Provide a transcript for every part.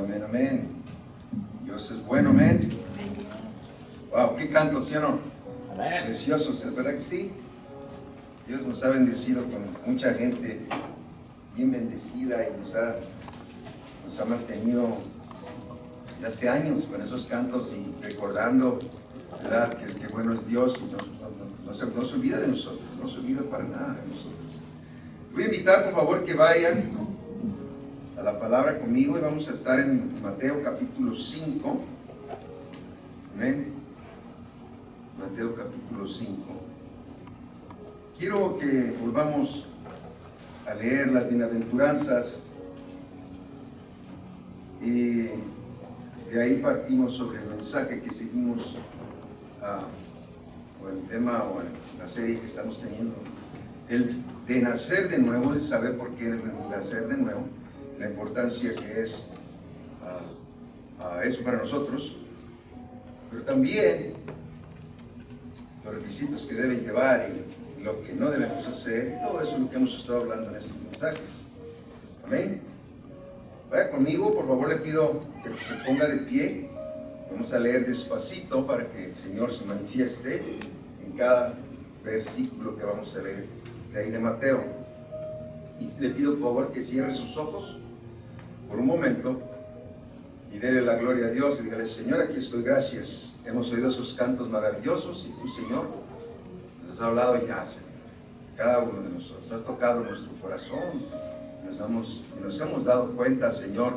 Amén, amén. Dios es bueno, amén. Wow, qué canto, ¿sí o no? Amén. Preciosos, ¿es verdad que sí? Dios nos ha bendecido con mucha gente bien bendecida y nos ha mantenido desde hace años con esos cantos y recordando, ¿verdad?, que bueno es Dios y no se olvida de nosotros, no se olvida para nada de nosotros. Voy a invitar, por favor, que vayan a la palabra conmigo y vamos a estar en Mateo capítulo 5. Amén. Mateo capítulo 5. Quiero que volvamos a leer las bienaventuranzas y de ahí partimos sobre el mensaje que seguimos, o el tema o la serie que estamos teniendo, el de nacer de nuevo, el saber por qué nacer de nuevo, la importancia que es eso para nosotros, pero también los requisitos que deben llevar y lo que no debemos hacer, y todo eso es lo que hemos estado hablando en estos mensajes. Amén. Vaya conmigo, por favor, le pido que se ponga de pie. Vamos a leer despacito para que el Señor se manifieste en cada versículo que vamos a leer de ahí de Mateo. Y le pido por favor que cierre sus ojos por un momento y dele la gloria a Dios y dígale: Señor, aquí estoy, gracias. Hemos oído esos cantos maravillosos y tú, Señor, nos has hablado ya, Señor. Cada uno de nosotros has tocado nuestro corazón. Nos hemos dado cuenta, Señor,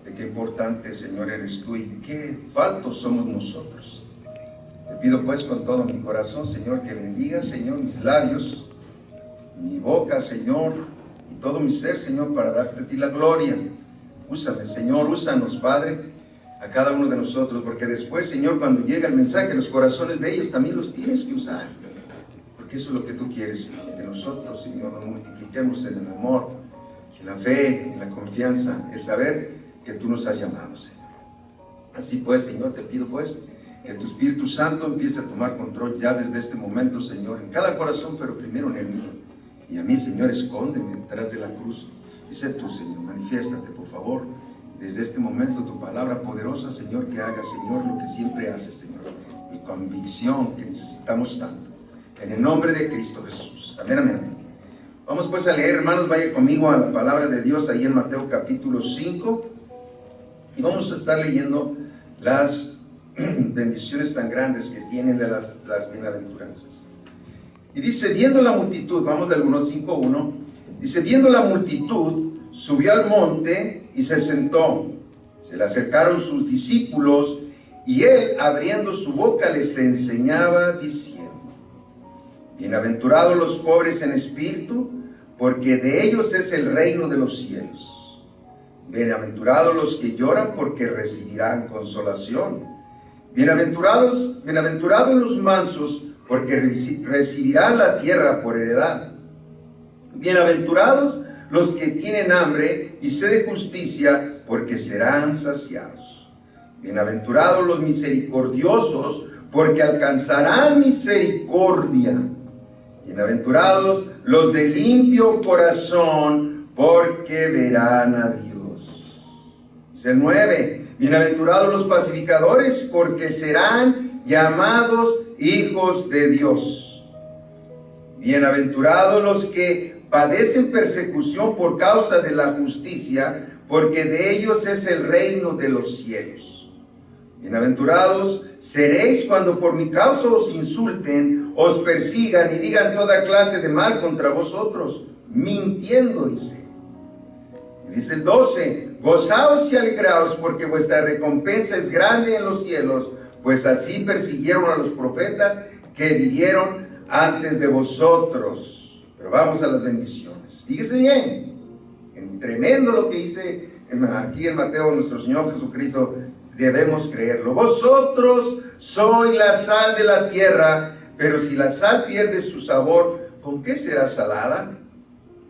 de qué importante, Señor, eres tú y qué faltos somos nosotros. Te pido pues con todo mi corazón, Señor, que bendigas, Señor, mis labios, mi boca, Señor, y todo mi ser, Señor, para darte a ti la gloria. Úsame, Señor, úsanos, Padre, a cada uno de nosotros, porque después, Señor, cuando llega el mensaje, los corazones de ellos también los tienes que usar, porque eso es lo que tú quieres, Señor, que nosotros, Señor, nos multipliquemos en el amor, en la fe, en la confianza, el saber que tú nos has llamado, Señor. Así pues, Señor, te pido pues que tu Espíritu Santo empiece a tomar control ya desde este momento, Señor, en cada corazón, pero primero en el mío. Y a mí, Señor, escóndeme detrás de la cruz. Y sé tú, Señor, manifiéstate, por favor, desde este momento tu palabra poderosa, Señor, que haga, Señor, lo que siempre hace, Señor, y convicción que necesitamos tanto. En el nombre de Cristo Jesús. Amén, amén, amén. Vamos pues a leer, hermanos, vaya conmigo a la palabra de Dios ahí en Mateo capítulo 5. Y vamos a estar leyendo las bendiciones tan grandes que tienen de las bienaventuranzas. Y dice: viendo la multitud, vamos del 1:5:1, dice: viendo la multitud, subió al monte y se sentó. Se le acercaron sus discípulos y él, abriendo su boca, les enseñaba diciendo: bienaventurados los pobres en espíritu, porque de ellos es el reino de los cielos. Bienaventurados los que lloran, porque recibirán consolación. Bienaventurados los mansos, porque recibirán la tierra por heredad. Bienaventurados los que tienen hambre y sed de justicia, porque serán saciados. Bienaventurados los misericordiosos, porque alcanzarán misericordia. Bienaventurados los de limpio corazón, porque verán a Dios. Dice el 9: bienaventurados los pacificadores, porque serán llamados hijos de Dios. Bienaventurados los que padecen persecución por causa de la justicia, porque de ellos es el reino de los cielos. Bienaventurados seréis cuando por mi causa os insulten, os persigan y digan toda clase de mal contra vosotros, mintiendo, dice. Y dice el 12: gozaos y alegraos, porque vuestra recompensa es grande en los cielos, pues así persiguieron a los profetas que vivieron antes de vosotros. Pero vamos a las bendiciones. Fíjese bien, en tremendo lo que dice aquí en Mateo nuestro Señor Jesucristo. Debemos creerlo. Vosotros sois la sal de la tierra, pero si la sal pierde su sabor, ¿con qué será salada?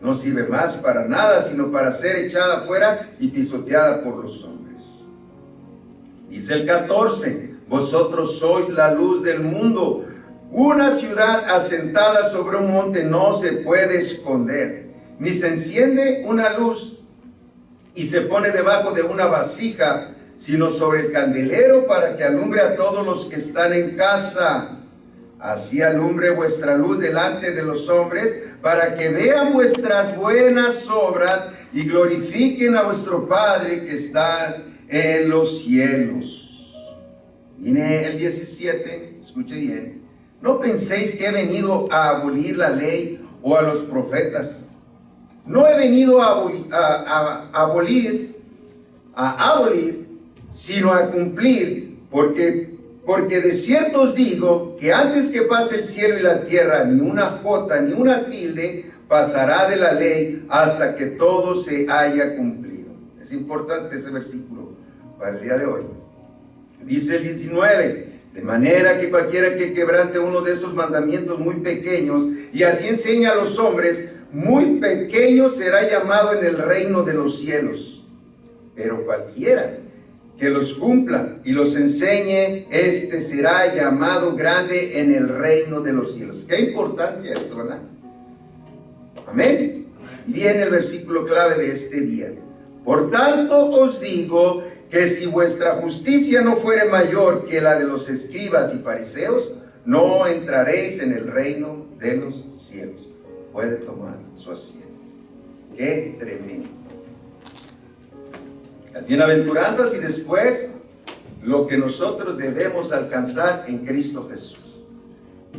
No sirve más para nada, sino para ser echada fuera y pisoteada por los hombres. Dice el 14: vosotros sois la luz del mundo. Una ciudad asentada sobre un monte no se puede esconder, ni se enciende una luz y se pone debajo de una vasija, sino sobre el candelero para que alumbre a todos los que están en casa. Así alumbre vuestra luz delante de los hombres, para que vean vuestras buenas obras y glorifiquen a vuestro Padre que está en los cielos. Viene el 17, escuche bien. No penséis que he venido a abolir la ley o a los profetas. No he venido a abolir, sino a cumplir, porque de cierto os digo que antes que pase el cielo y la tierra, ni una jota ni una tilde pasará de la ley hasta que todo se haya cumplido. Es importante ese versículo para el día de hoy. Dice el 19, de manera que cualquiera que quebrante uno de esos mandamientos muy pequeños y así enseña a los hombres, muy pequeño será llamado en el reino de los cielos. Pero cualquiera que los cumpla y los enseñe, este será llamado grande en el reino de los cielos. Qué importancia esto, ¿verdad? Amén. Y viene el versículo clave de este día. Por tanto os digo que si vuestra justicia no fuere mayor que la de los escribas y fariseos, no entraréis en el reino de los cielos. Puede tomar su asiento. Qué tremendo. Las bienaventuranzas y después lo que nosotros debemos alcanzar en Cristo Jesús.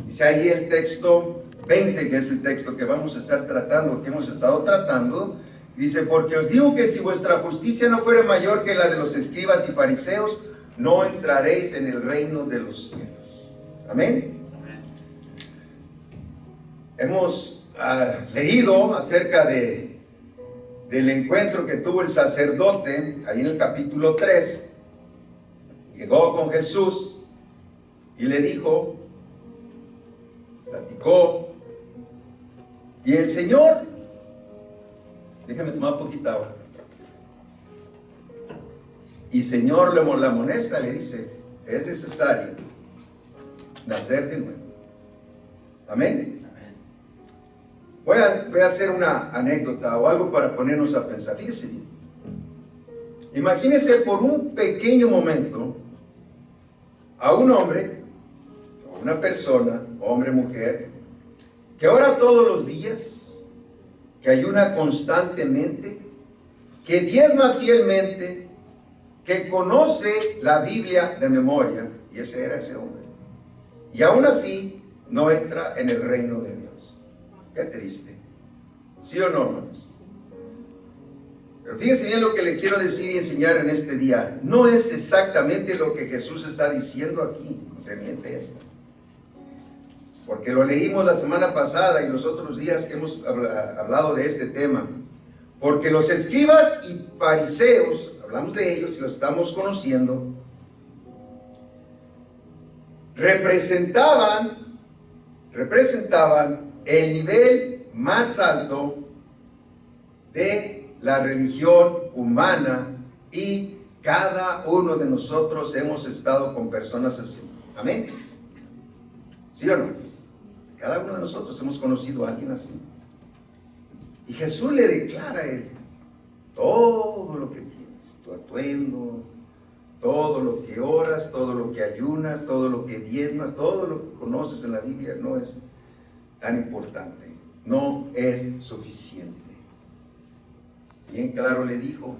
Dice ahí el texto 20, que es el texto que vamos a estar tratando, que hemos estado tratando. Dice, porque os digo que si vuestra justicia no fuere mayor que la de los escribas y fariseos, no entraréis en el reino de los cielos. Amén. Hemos leído acerca del encuentro que tuvo el sacerdote, ahí en el capítulo 3, llegó con Jesús y le dijo, platicó, y el Señor, déjame tomar poquita agua, y Señor la amonesta, le dice, es necesario nacer de nuevo. Amén. Voy a hacer una anécdota o algo para ponernos a pensar. Fíjese bien. Imagínese por un pequeño momento a un hombre, o una persona, hombre, mujer, que ora todos los días, que ayuna constantemente, que diezma fielmente, que conoce la Biblia de memoria, y ese era ese hombre, y aún así no entra en el reino de Dios. Qué triste. ¿Sí o no, hermanos? Pero fíjense bien lo que le quiero decir y enseñar en este día. No es exactamente lo que Jesús está diciendo aquí, concerniente esto. Porque lo leímos la semana pasada y los otros días que hemos hablado de este tema. Porque los escribas y fariseos, hablamos de ellos y los estamos conociendo, representaban el nivel más alto de la religión humana, y cada uno de nosotros hemos estado con personas así. Amén. ¿Sí o no? Cada uno de nosotros hemos conocido a alguien así. Y Jesús le declara a él, todo lo que tienes, tu atuendo, todo lo que oras, todo lo que ayunas, todo lo que diezmas, todo lo que conoces en la Biblia no es tan importante, no es suficiente. Bien claro le dijo,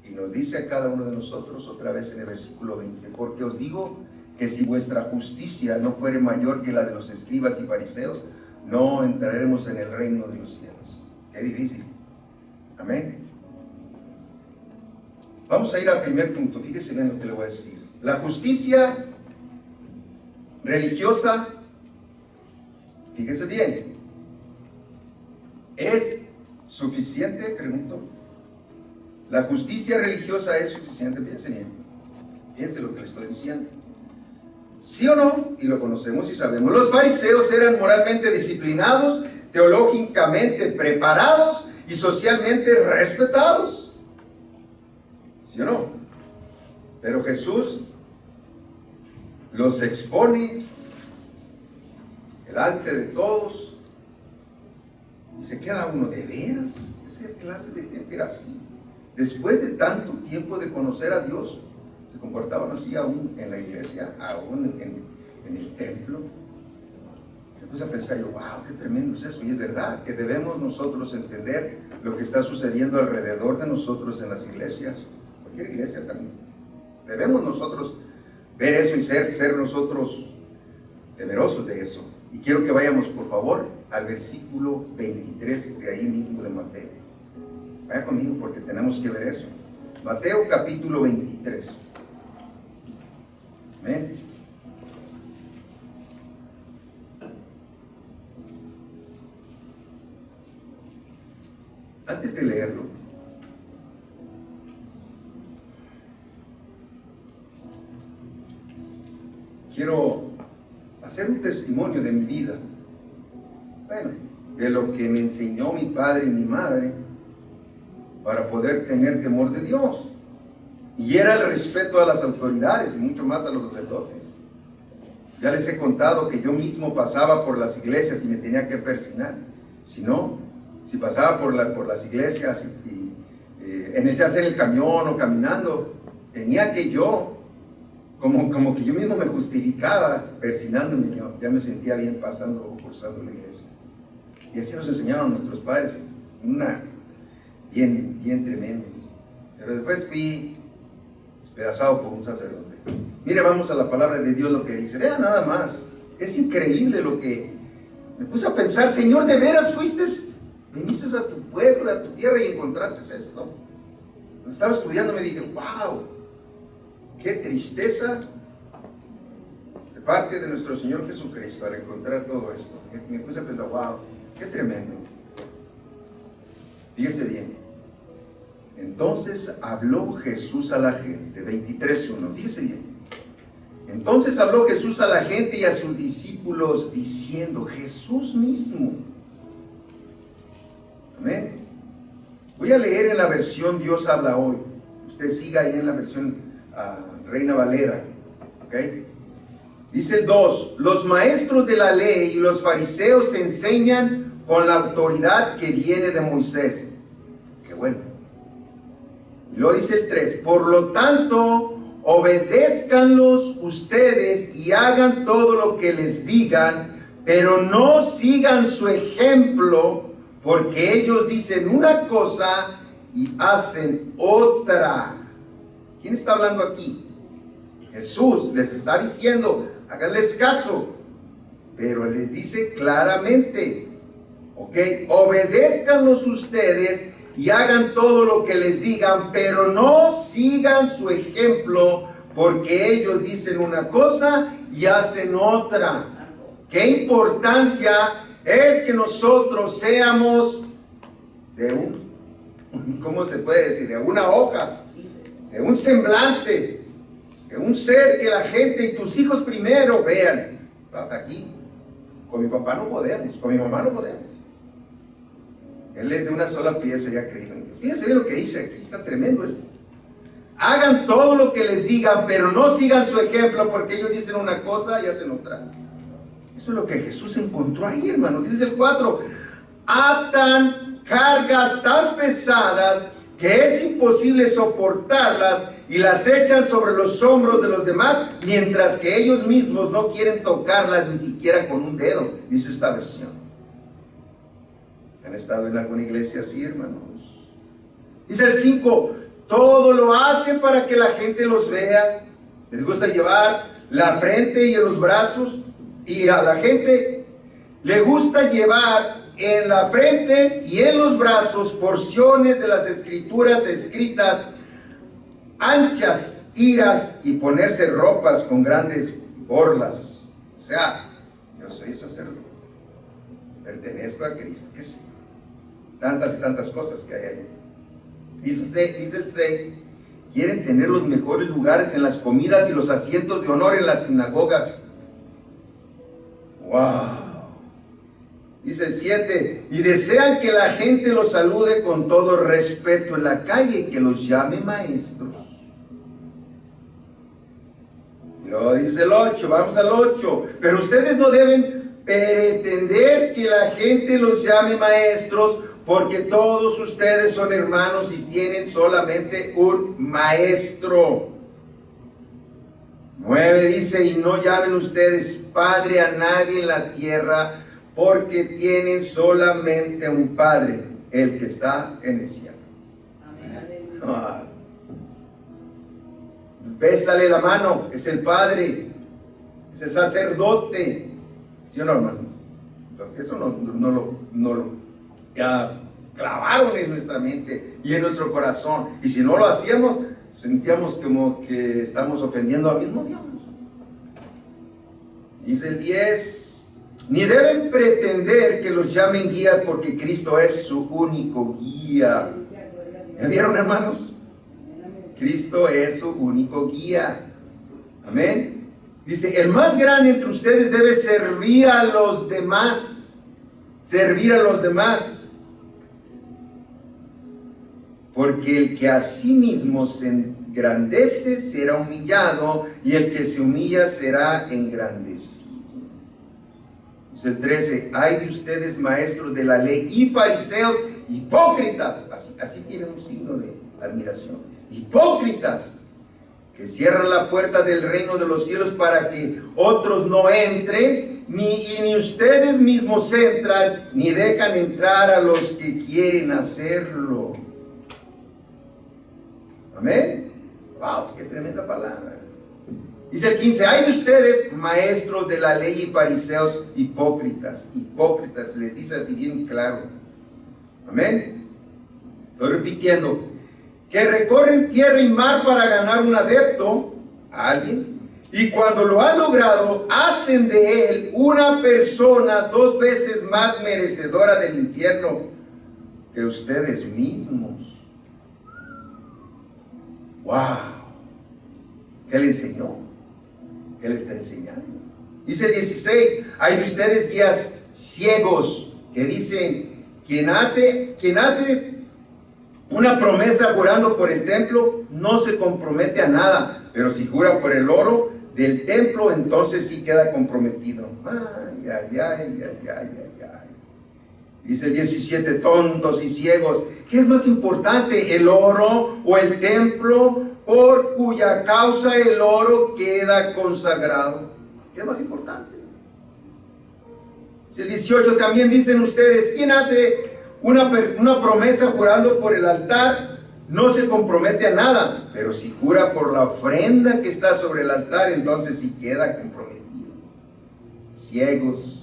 y nos dice a cada uno de nosotros otra vez en el versículo 20, porque os digo que si vuestra justicia no fuere mayor que la de los escribas y fariseos, no entraremos en el reino de los cielos. Qué difícil. Amén. Vamos a ir al primer punto, fíjese bien lo que le voy a decir. La justicia religiosa, fíjese bien, ¿es suficiente? Pregunto. ¿La justicia religiosa es suficiente? Piense bien, piense lo que le estoy diciendo. ¿Sí o no? Y lo conocemos y sabemos. Los fariseos eran moralmente disciplinados, teológicamente preparados y socialmente respetados. ¿Sí o no? Pero Jesús los expone delante de todos Y se queda uno, ¿de veras? Esa clase de gente era así. Después de tanto tiempo de conocer a Dios, se comportaban así aún en la iglesia, aún en el templo. Me puse a pensar yo, wow, qué tremendo es eso. Y es verdad que debemos nosotros entender lo que está sucediendo alrededor de nosotros en las iglesias, cualquier iglesia también. Debemos nosotros ver eso y ser nosotros temerosos de eso. Y quiero que vayamos, por favor, al versículo 23 de ahí mismo de Mateo. Vaya conmigo porque tenemos que ver eso. Mateo capítulo 23. Amén. Antes de leerlo, quiero hacer un testimonio de mi vida. Bueno, de lo que me enseñó mi padre y mi madre para poder tener temor de Dios. Y era el respeto a las autoridades y mucho más a los sacerdotes. Ya les he contado que yo mismo pasaba por las iglesias y me tenía que persignar. Si pasaba por las iglesias ya sea en el camión o caminando, tenía que yo, como que yo mismo me justificaba persignándome. Ya me sentía bien pasando o cruzando la iglesia. Y así nos enseñaron nuestros padres, bien tremendos. Pero después fui despedazado por un sacerdote. Mire, vamos a la palabra de Dios, lo que dice. Vean nada más. Es increíble lo que... Me puse a pensar, Señor, ¿de veras viniste a tu pueblo, a tu tierra y encontraste esto? Cuando estaba estudiando me dije, wow, qué tristeza de parte de nuestro Señor Jesucristo al encontrar todo esto. Me puse a pensar, wow, qué tremendo. Fíjese bien. Entonces habló Jesús a la gente, 23:1, fíjese bien. Entonces habló Jesús a la gente y a sus discípulos diciendo, Jesús mismo. Amén. Voy a leer en la versión Dios habla hoy. Usted siga ahí en la versión Reina Valera. ¿Ok? Dice el 2, los maestros de la ley y los fariseos se enseñan con la autoridad que viene de Moisés. Qué bueno. Y luego dice el 3, por lo tanto, obedézcanlos ustedes y hagan todo lo que les digan, pero no sigan su ejemplo, porque ellos dicen una cosa y hacen otra. ¿Quién está hablando aquí? Jesús les está diciendo, háganles caso, pero les dice claramente, ok, obedézcanlos ustedes y hagan todo lo que les digan, pero no sigan su ejemplo, porque ellos dicen una cosa y hacen otra. ¿Qué importancia es que nosotros seamos de ¿cómo se puede decir? De una hoja, de un semblante, de un ser que la gente y tus hijos primero vean. Aquí, con mi papá no podemos, con mi mamá no podemos. Él es de una sola pieza y ha creído en Dios. Fíjense bien lo que dice aquí, está tremendo esto. Hagan todo lo que les digan, pero no sigan su ejemplo, porque ellos dicen una cosa y hacen otra. Eso es lo que Jesús encontró ahí, hermanos. Dice el 4, atan cargas tan pesadas que es imposible soportarlas y las echan sobre los hombros de los demás, mientras que ellos mismos no quieren tocarlas ni siquiera con un dedo, dice esta versión. ¿Han estado en alguna iglesia así, hermanos? Dice el 5, todo lo hacen para que la gente los vea. Les gusta llevar la frente y en los brazos, y a la gente le gusta llevar en la frente y en los brazos porciones de las escrituras escritas, anchas tiras, y ponerse ropas con grandes borlas. O sea, yo soy sacerdote, pertenezco a Cristo, que sí. Tantas y tantas cosas que hay ahí. Dice el 6, quieren tener los mejores lugares en las comidas y los asientos de honor en las sinagogas. Wow. Dice el 7, y desean que la gente los salude con todo respeto en la calle y que los llame maestros. Y luego dice el 8, vamos al 8, pero ustedes no deben pretender que la gente los llame maestros, porque todos ustedes son hermanos y tienen solamente un maestro. 9 dice, y no llamen ustedes padre a nadie en la tierra, porque tienen solamente un Padre, el que está en el cielo. Amén. Bésale la mano, es el Padre, es el sacerdote. ¿Sí o no, hermano? Porque eso no lo clavaron en nuestra mente y en nuestro corazón. Y si no lo hacíamos, sentíamos como que estamos ofendiendo al mismo Dios. Dice el 10. Ni deben pretender que los llamen guías, porque Cristo es su único guía. ¿Me vieron, hermanos? Cristo es su único guía. Amén. Dice, el más grande entre ustedes debe servir a los demás. Servir a los demás. Porque el que a sí mismo se engrandece será humillado, y el que se humilla será engrandecido. Dice el 13, ay de ustedes maestros de la ley y fariseos hipócritas, así tienen un signo de admiración, hipócritas, que cierran la puerta del reino de los cielos para que otros no entren, ni ustedes mismos entran, ni dejan entrar a los que quieren hacerlo. Amén. Wow, qué tremenda palabra. Dice el 15, ay de ustedes, maestros de la ley y fariseos hipócritas. Hipócritas, les dice así bien claro. Amén. Estoy repitiendo. Que recorren tierra y mar para ganar un adepto, a alguien, y cuando lo han logrado, hacen de él una persona 2 veces más merecedora del infierno que ustedes mismos. ¡Wow! ¿Qué le enseñó? ¿Qué le está enseñando? Dice el 16, hay de ustedes guías ciegos que dicen, quien hace una promesa jurando por el templo no se compromete a nada, pero si jura por el oro del templo, entonces sí queda comprometido. Ay, ay, ay, ay, ay, ay. Dice el 17, tontos y ciegos, ¿qué es más importante, el oro o el templo, por cuya causa el oro queda consagrado? ¿Qué es más importante? El 18, también dicen ustedes, ¿quién hace una promesa jurando por el altar no se compromete a nada? Pero si jura por la ofrenda que está sobre el altar, entonces sí queda comprometido. Ciegos.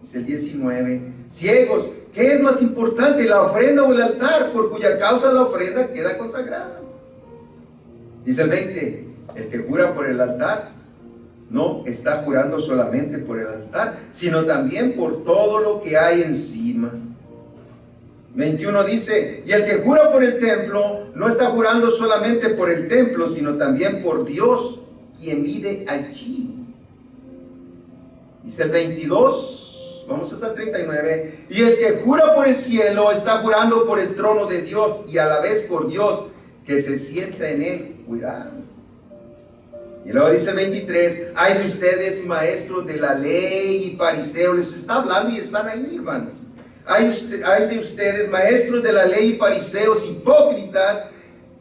Dice el 19, ciegos, ¿qué es más importante, la ofrenda o el altar, por cuya causa la ofrenda queda consagrada? Dice el 20, el que jura por el altar no está jurando solamente por el altar, sino también por todo lo que hay encima. 21 dice, y el que jura por el templo no está jurando solamente por el templo, sino también por Dios, quien vive allí. Dice el 22, vamos hasta el 39, y el que jura por el cielo está jurando por el trono de Dios y a la vez por Dios que se sienta en él. Cuidado. Y luego dice el 23, hay de ustedes maestros de la ley y fariseos, les está hablando y están ahí, hermanos. Hay de ustedes maestros de la ley y fariseos hipócritas,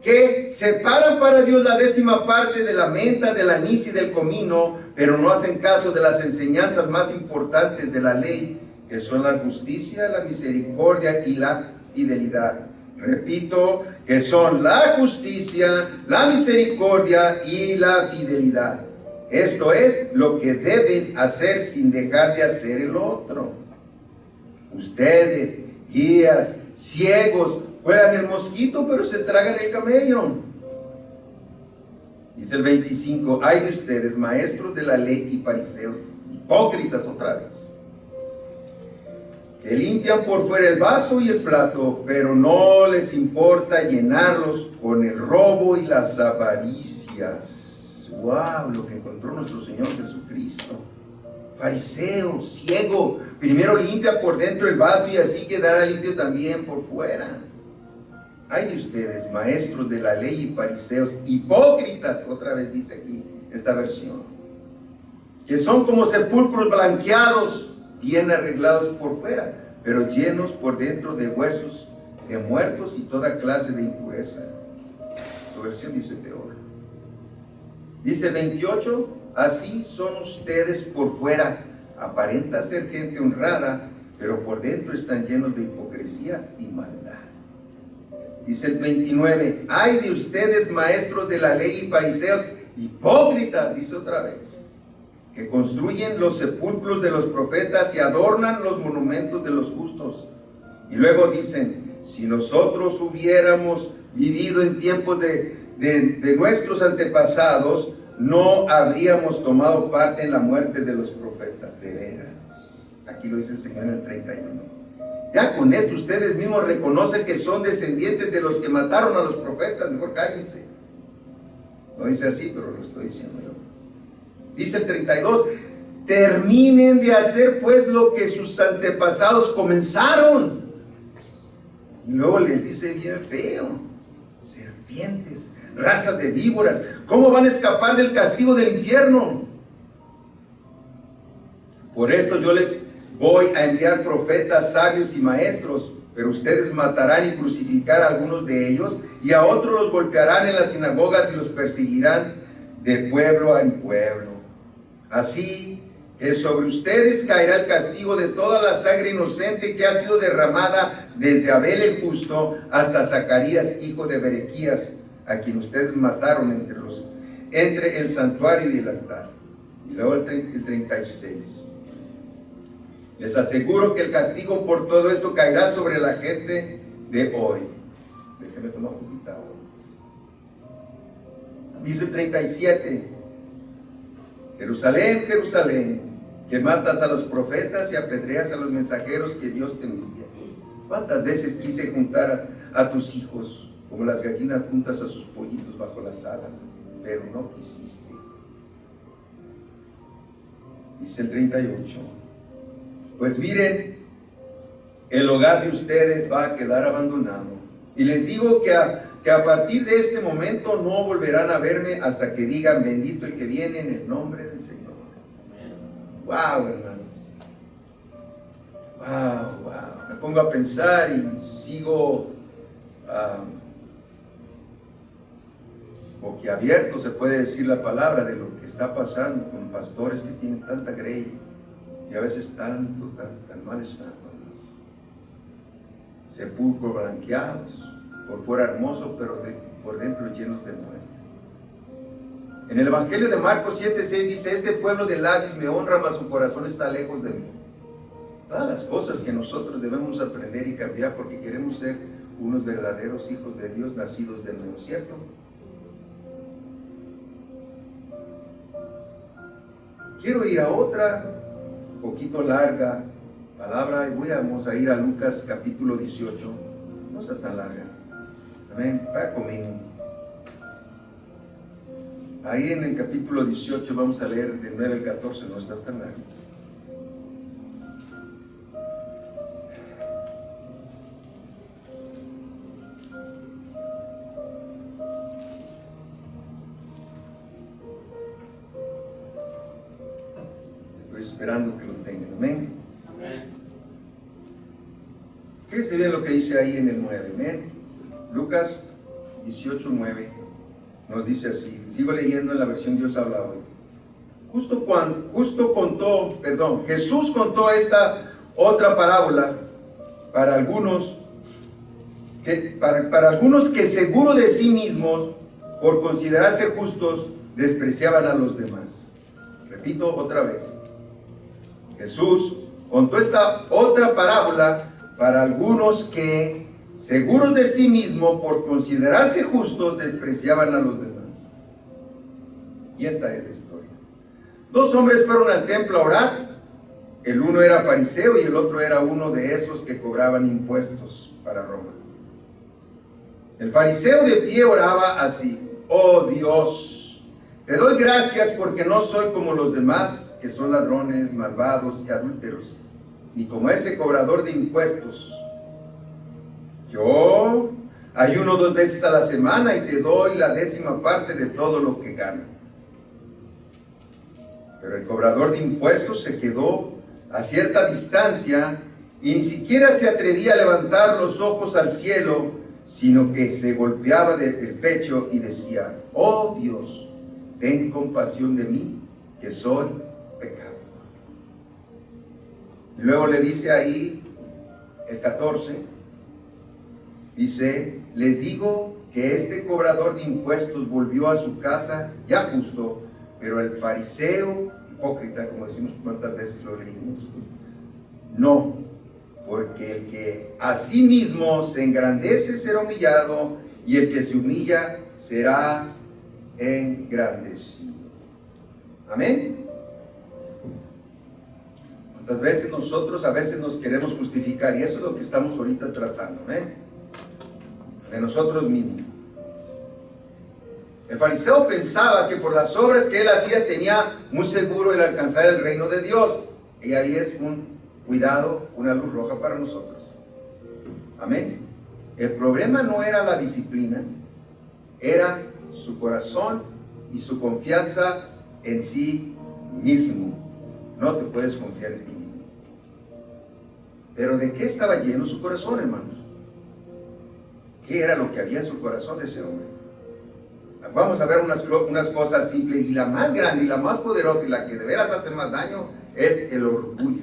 que separan para Dios la 10ª parte de la menta, del anís y del comino, pero no hacen caso de las enseñanzas más importantes de la ley, que son la justicia, la misericordia y la fidelidad. Repito, que son la justicia, la misericordia y la fidelidad. Esto es lo que deben hacer sin dejar de hacer el otro. Ustedes, guías, ciegos, juegan el mosquito, pero se tragan el camello. Dice el 25, hay de ustedes, maestros de la ley y fariseos, hipócritas otra vez, que limpian por fuera el vaso y el plato, pero no les importa llenarlos con el robo y las avaricias. ¡Wow! Lo que encontró nuestro Señor Jesucristo. Fariseo, ciego, primero limpia por dentro el vaso y así quedará limpio también por fuera. Hay de ustedes, maestros de la ley y fariseos, hipócritas, otra vez dice aquí esta versión, que son como sepulcros blanqueados, bien arreglados por fuera, pero llenos por dentro de huesos de muertos y toda clase de impureza. Su versión dice peor. Dice 28, así son ustedes por fuera, aparenta ser gente honrada, pero por dentro están llenos de hipocresía y maldad. Dice el 29, ay de ustedes maestros de la ley y fariseos, hipócritas, dice otra vez, que construyen los sepulcros de los profetas y adornan los monumentos de los justos. Y luego dicen, si nosotros hubiéramos vivido en tiempos de nuestros antepasados, no habríamos tomado parte en la muerte de los profetas. De veras. Aquí lo dice el Señor en el 31. Ya con esto ustedes mismos reconocen que son descendientes de los que mataron a los profetas. Mejor cállense. No dice así, pero lo estoy diciendo yo. Dice el 32, terminen de hacer pues lo que sus antepasados comenzaron. Y luego les dice bien feo, serpientes, razas de víboras, ¿cómo van a escapar del castigo del infierno? Por esto yo les voy a enviar profetas, sabios y maestros, pero ustedes matarán y crucificarán a algunos de ellos, y a otros los golpearán en las sinagogas y los perseguirán de pueblo en pueblo. Así que sobre ustedes caerá el castigo de toda la sangre inocente que ha sido derramada desde Abel el justo hasta Zacarías, hijo de Berequías, a quien ustedes mataron entre el santuario y el altar. Y luego el 36. Les aseguro que el castigo por todo esto caerá sobre la gente de hoy. Déjeme tomar un poquito agua. Dice el 37. Jerusalén, Jerusalén, que matas a los profetas y apedreas a los mensajeros que Dios te envía. ¿Cuántas veces quise juntar a tus hijos como las gallinas juntas a sus pollitos bajo las alas, pero no quisiste? Dice el 38. Pues miren, el hogar de ustedes va a quedar abandonado. Y les digo que a partir de este momento no volverán a verme hasta que digan, bendito el que viene en el nombre del Señor. Wow, hermanos. Wow. Me pongo a pensar y sigo boquiabierto, se puede decir la palabra, de lo que está pasando con pastores que tienen tanta grey y a veces tan mal están. Sepulcros blanqueados, por fuera hermosos, pero por dentro llenos de muerte. En el Evangelio de Marcos 7:6 dice, este pueblo de labios me honra, mas su corazón está lejos de mí. Todas las cosas que nosotros debemos aprender y cambiar porque queremos ser unos verdaderos hijos de Dios nacidos de nuevo, ¿cierto? Quiero ir a otra, poquito larga palabra, y vamos a ir a Lucas capítulo 18, no está tan larga, amén, va conmigo. Ahí en el capítulo 18 vamos a leer del 9 al 14, no está tan largo. Estoy esperando que lo tengan, amén. Fíjense bien lo que dice ahí en el 9, amén. Lucas 18:9 nos dice así, sigo leyendo en la versión Dios habla hoy. Jesús contó esta otra parábola para algunos que seguro de sí mismos, por considerarse justos, despreciaban a los demás. Repito otra vez. Jesús contó esta otra parábola para algunos que, seguros de sí mismos, por considerarse justos, despreciaban a los demás. Y esta es la historia. Dos hombres fueron al templo a orar. El uno era fariseo y el otro era uno de esos que cobraban impuestos para Roma. El fariseo de pie oraba así: oh Dios, te doy gracias porque no soy como los demás, que son ladrones, malvados y adúlteros, ni como ese cobrador de impuestos. Yo ayuno 2 veces a la semana y te doy la 10ª parte de todo lo que gano. Pero el cobrador de impuestos se quedó a cierta distancia y ni siquiera se atrevía a levantar los ojos al cielo, sino que se golpeaba el pecho y decía: oh Dios, ten compasión de mí, que soy pecador. Y luego le dice ahí, el 14, dice: les digo que este cobrador de impuestos volvió a su casa ya justo, pero el fariseo, hipócrita, como decimos cuántas veces lo leímos, no, porque el que a sí mismo se engrandece será humillado, y el que se humilla será engrandecido. Amén. ¿Cuántas veces nosotros a veces nos queremos justificar? Y eso es lo que estamos ahorita tratando, de nosotros mismos. El fariseo pensaba que por las obras que él hacía tenía muy seguro el alcanzar el reino de Dios. Y ahí es un cuidado, una luz roja para nosotros. Amén. El problema no era la disciplina, era su corazón y su confianza en sí mismo. No te puedes confiar en ti mismo. Pero ¿de qué estaba lleno su corazón, hermanos? ¿Qué era lo que había en su corazón de ese hombre? Vamos a ver unas cosas simples, y la más grande y la más poderosa y la que de veras hace más daño es el orgullo.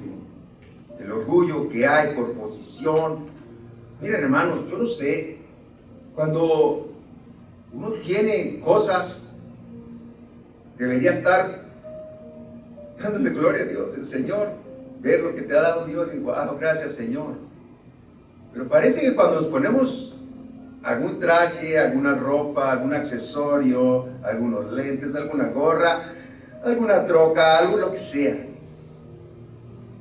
El orgullo que hay por posición. Miren, hermanos, yo no sé, cuando uno tiene cosas, debería estar dándole gloria a Dios, el Señor, ver lo que te ha dado Dios y wow, gracias Señor. Pero parece que cuando nos ponemos algún traje, alguna ropa, algún accesorio, algunos lentes, alguna gorra, alguna troca, algo lo que sea,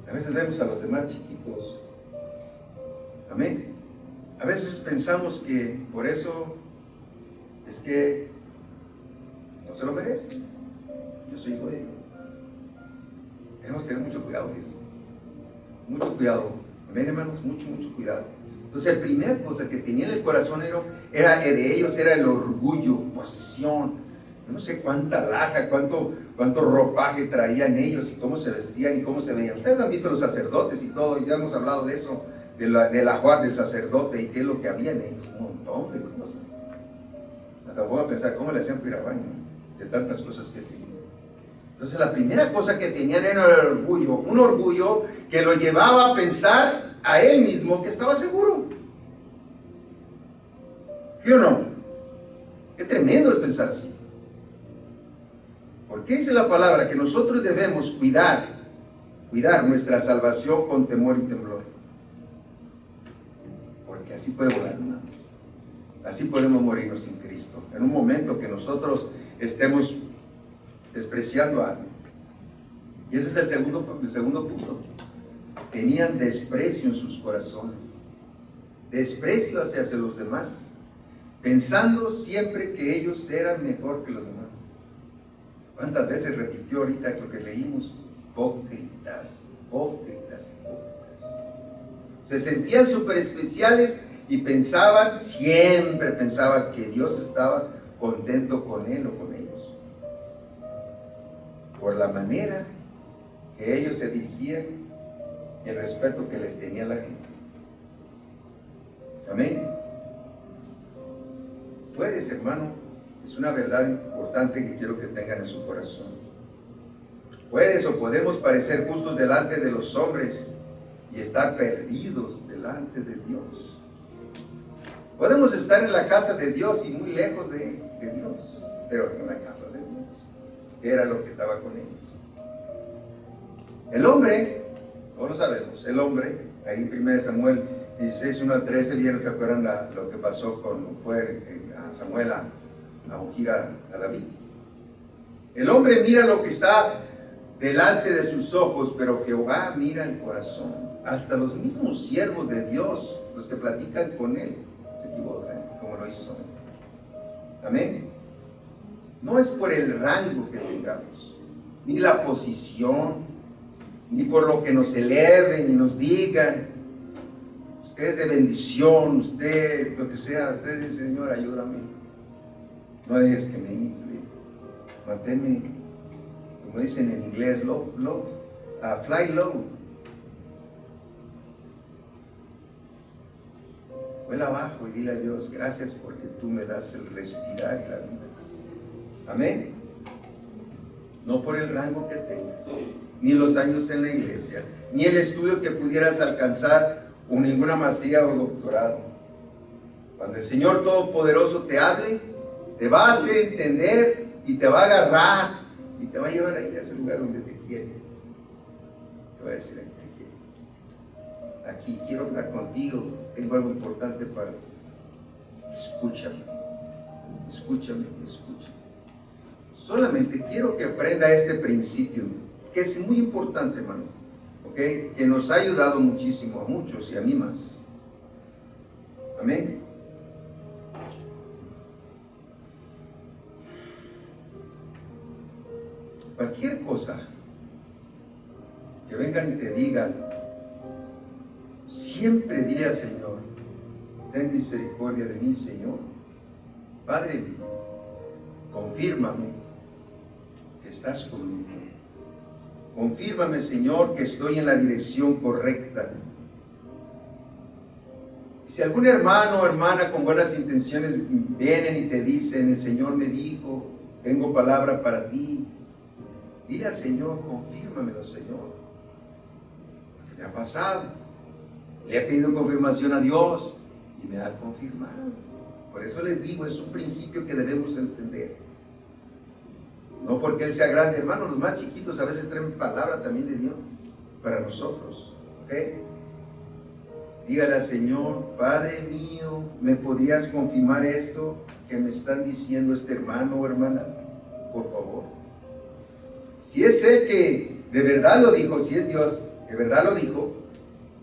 a veces vemos a los demás chiquitos. Amén. A veces pensamos que por eso es que no se lo merece. Yo soy hijo de Dios. Tenemos que tener mucho cuidado de eso. Mucho cuidado. Amén, hermanos, mucho cuidado. Entonces, la primera cosa que tenía en el corazón era de ellos, era el orgullo, posesión. Yo no sé cuánta alhaja, cuánto ropaje traían ellos y cómo se vestían y cómo se veían. Ustedes han visto los sacerdotes y todo, ya hemos hablado de eso, del ajuar del sacerdote y qué es lo que había en ellos. Un montón de cosas. Hasta voy a pensar cómo le hacían para ir al baño, de tantas cosas que tenían. Entonces, la primera cosa que tenían era el orgullo, un orgullo que lo llevaba a pensar a él mismo que estaba seguro. ¿Sí o no? Qué tremendo es pensar así. ¿Por qué dice la palabra que nosotros debemos cuidar nuestra salvación con temor y temblor? Porque así podemos morir, hermanos. Así podemos morirnos sin Cristo. En un momento que nosotros estemos despreciando a alguien. Y ese es el segundo punto. Tenían desprecio en sus corazones. Desprecio hacia los demás, pensando siempre que ellos eran mejor que los demás. ¿Cuántas veces repitió ahorita lo que leímos? Hipócritas. Se sentían súper especiales y siempre pensaban que Dios estaba contento con él o con ellos. Por la manera que ellos se dirigían y el respeto que les tenía la gente. Amén. Puedes, hermano, es una verdad importante que quiero que tengan en su corazón. Puedes o podemos parecer justos delante de los hombres y estar perdidos delante de Dios. Podemos estar en la casa de Dios y muy lejos de Dios, pero en la casa de Dios. Era lo que estaba con ellos. El hombre, todos lo sabemos, el hombre, ahí en 1 Samuel 16, 1 al 13, ¿vieron? ¿Se acuerdan lo que pasó cuando fue a Samuel a ungir a David? El hombre mira lo que está delante de sus ojos, pero Jehová mira el corazón. Hasta los mismos siervos de Dios, los que platican con él, se equivocan, como lo hizo Samuel. Amén. No es por el rango que tengamos, ni la posición, ni por lo que nos eleven y nos digan. Usted es de bendición, usted, lo que sea, usted dice: Señor, ayúdame. No dejes que me infle. Manténme, como como dicen en inglés, fly low. Vuela abajo y dile a Dios, gracias porque tú me das el respirar y la vida. Amén. No por el rango que tengas, ni los años en la iglesia, ni el estudio que pudieras alcanzar, o ninguna maestría o doctorado. Cuando el Señor Todopoderoso te hable, te va a hacer entender y te va a agarrar y te va a llevar ahí a ese lugar donde te quiere. Te va a decir, aquí te quiero. Aquí quiero hablar contigo. Tengo algo importante para ti. Escúchame. Escúchame, escúchame. Solamente quiero que aprenda este principio, que es muy importante, hermanos, ¿okay? Que nos ha ayudado muchísimo a muchos y a mí más. Amén. Cualquier cosa que vengan y te digan, siempre dile al Señor, ten misericordia de mí, Señor. Padre mío, confírmame que estás conmigo. Confírmame, Señor, que estoy en la dirección correcta. Y si algún hermano o hermana con buenas intenciones vienen y te dicen, el Señor me dijo, tengo palabra para ti, dile al Señor, confírmamelo, Señor. Porque me ha pasado. Le he pedido confirmación a Dios y me ha confirmado. Por eso les digo, es un principio que debemos entender. No porque Él sea grande, hermano, los más chiquitos a veces traen palabra también de Dios para nosotros. ¿Ok? Dígale al Señor, Padre mío, ¿me podrías confirmar esto que me están diciendo este hermano o hermana? Por favor. Si es Él que de verdad lo dijo, si es Dios que de verdad lo dijo,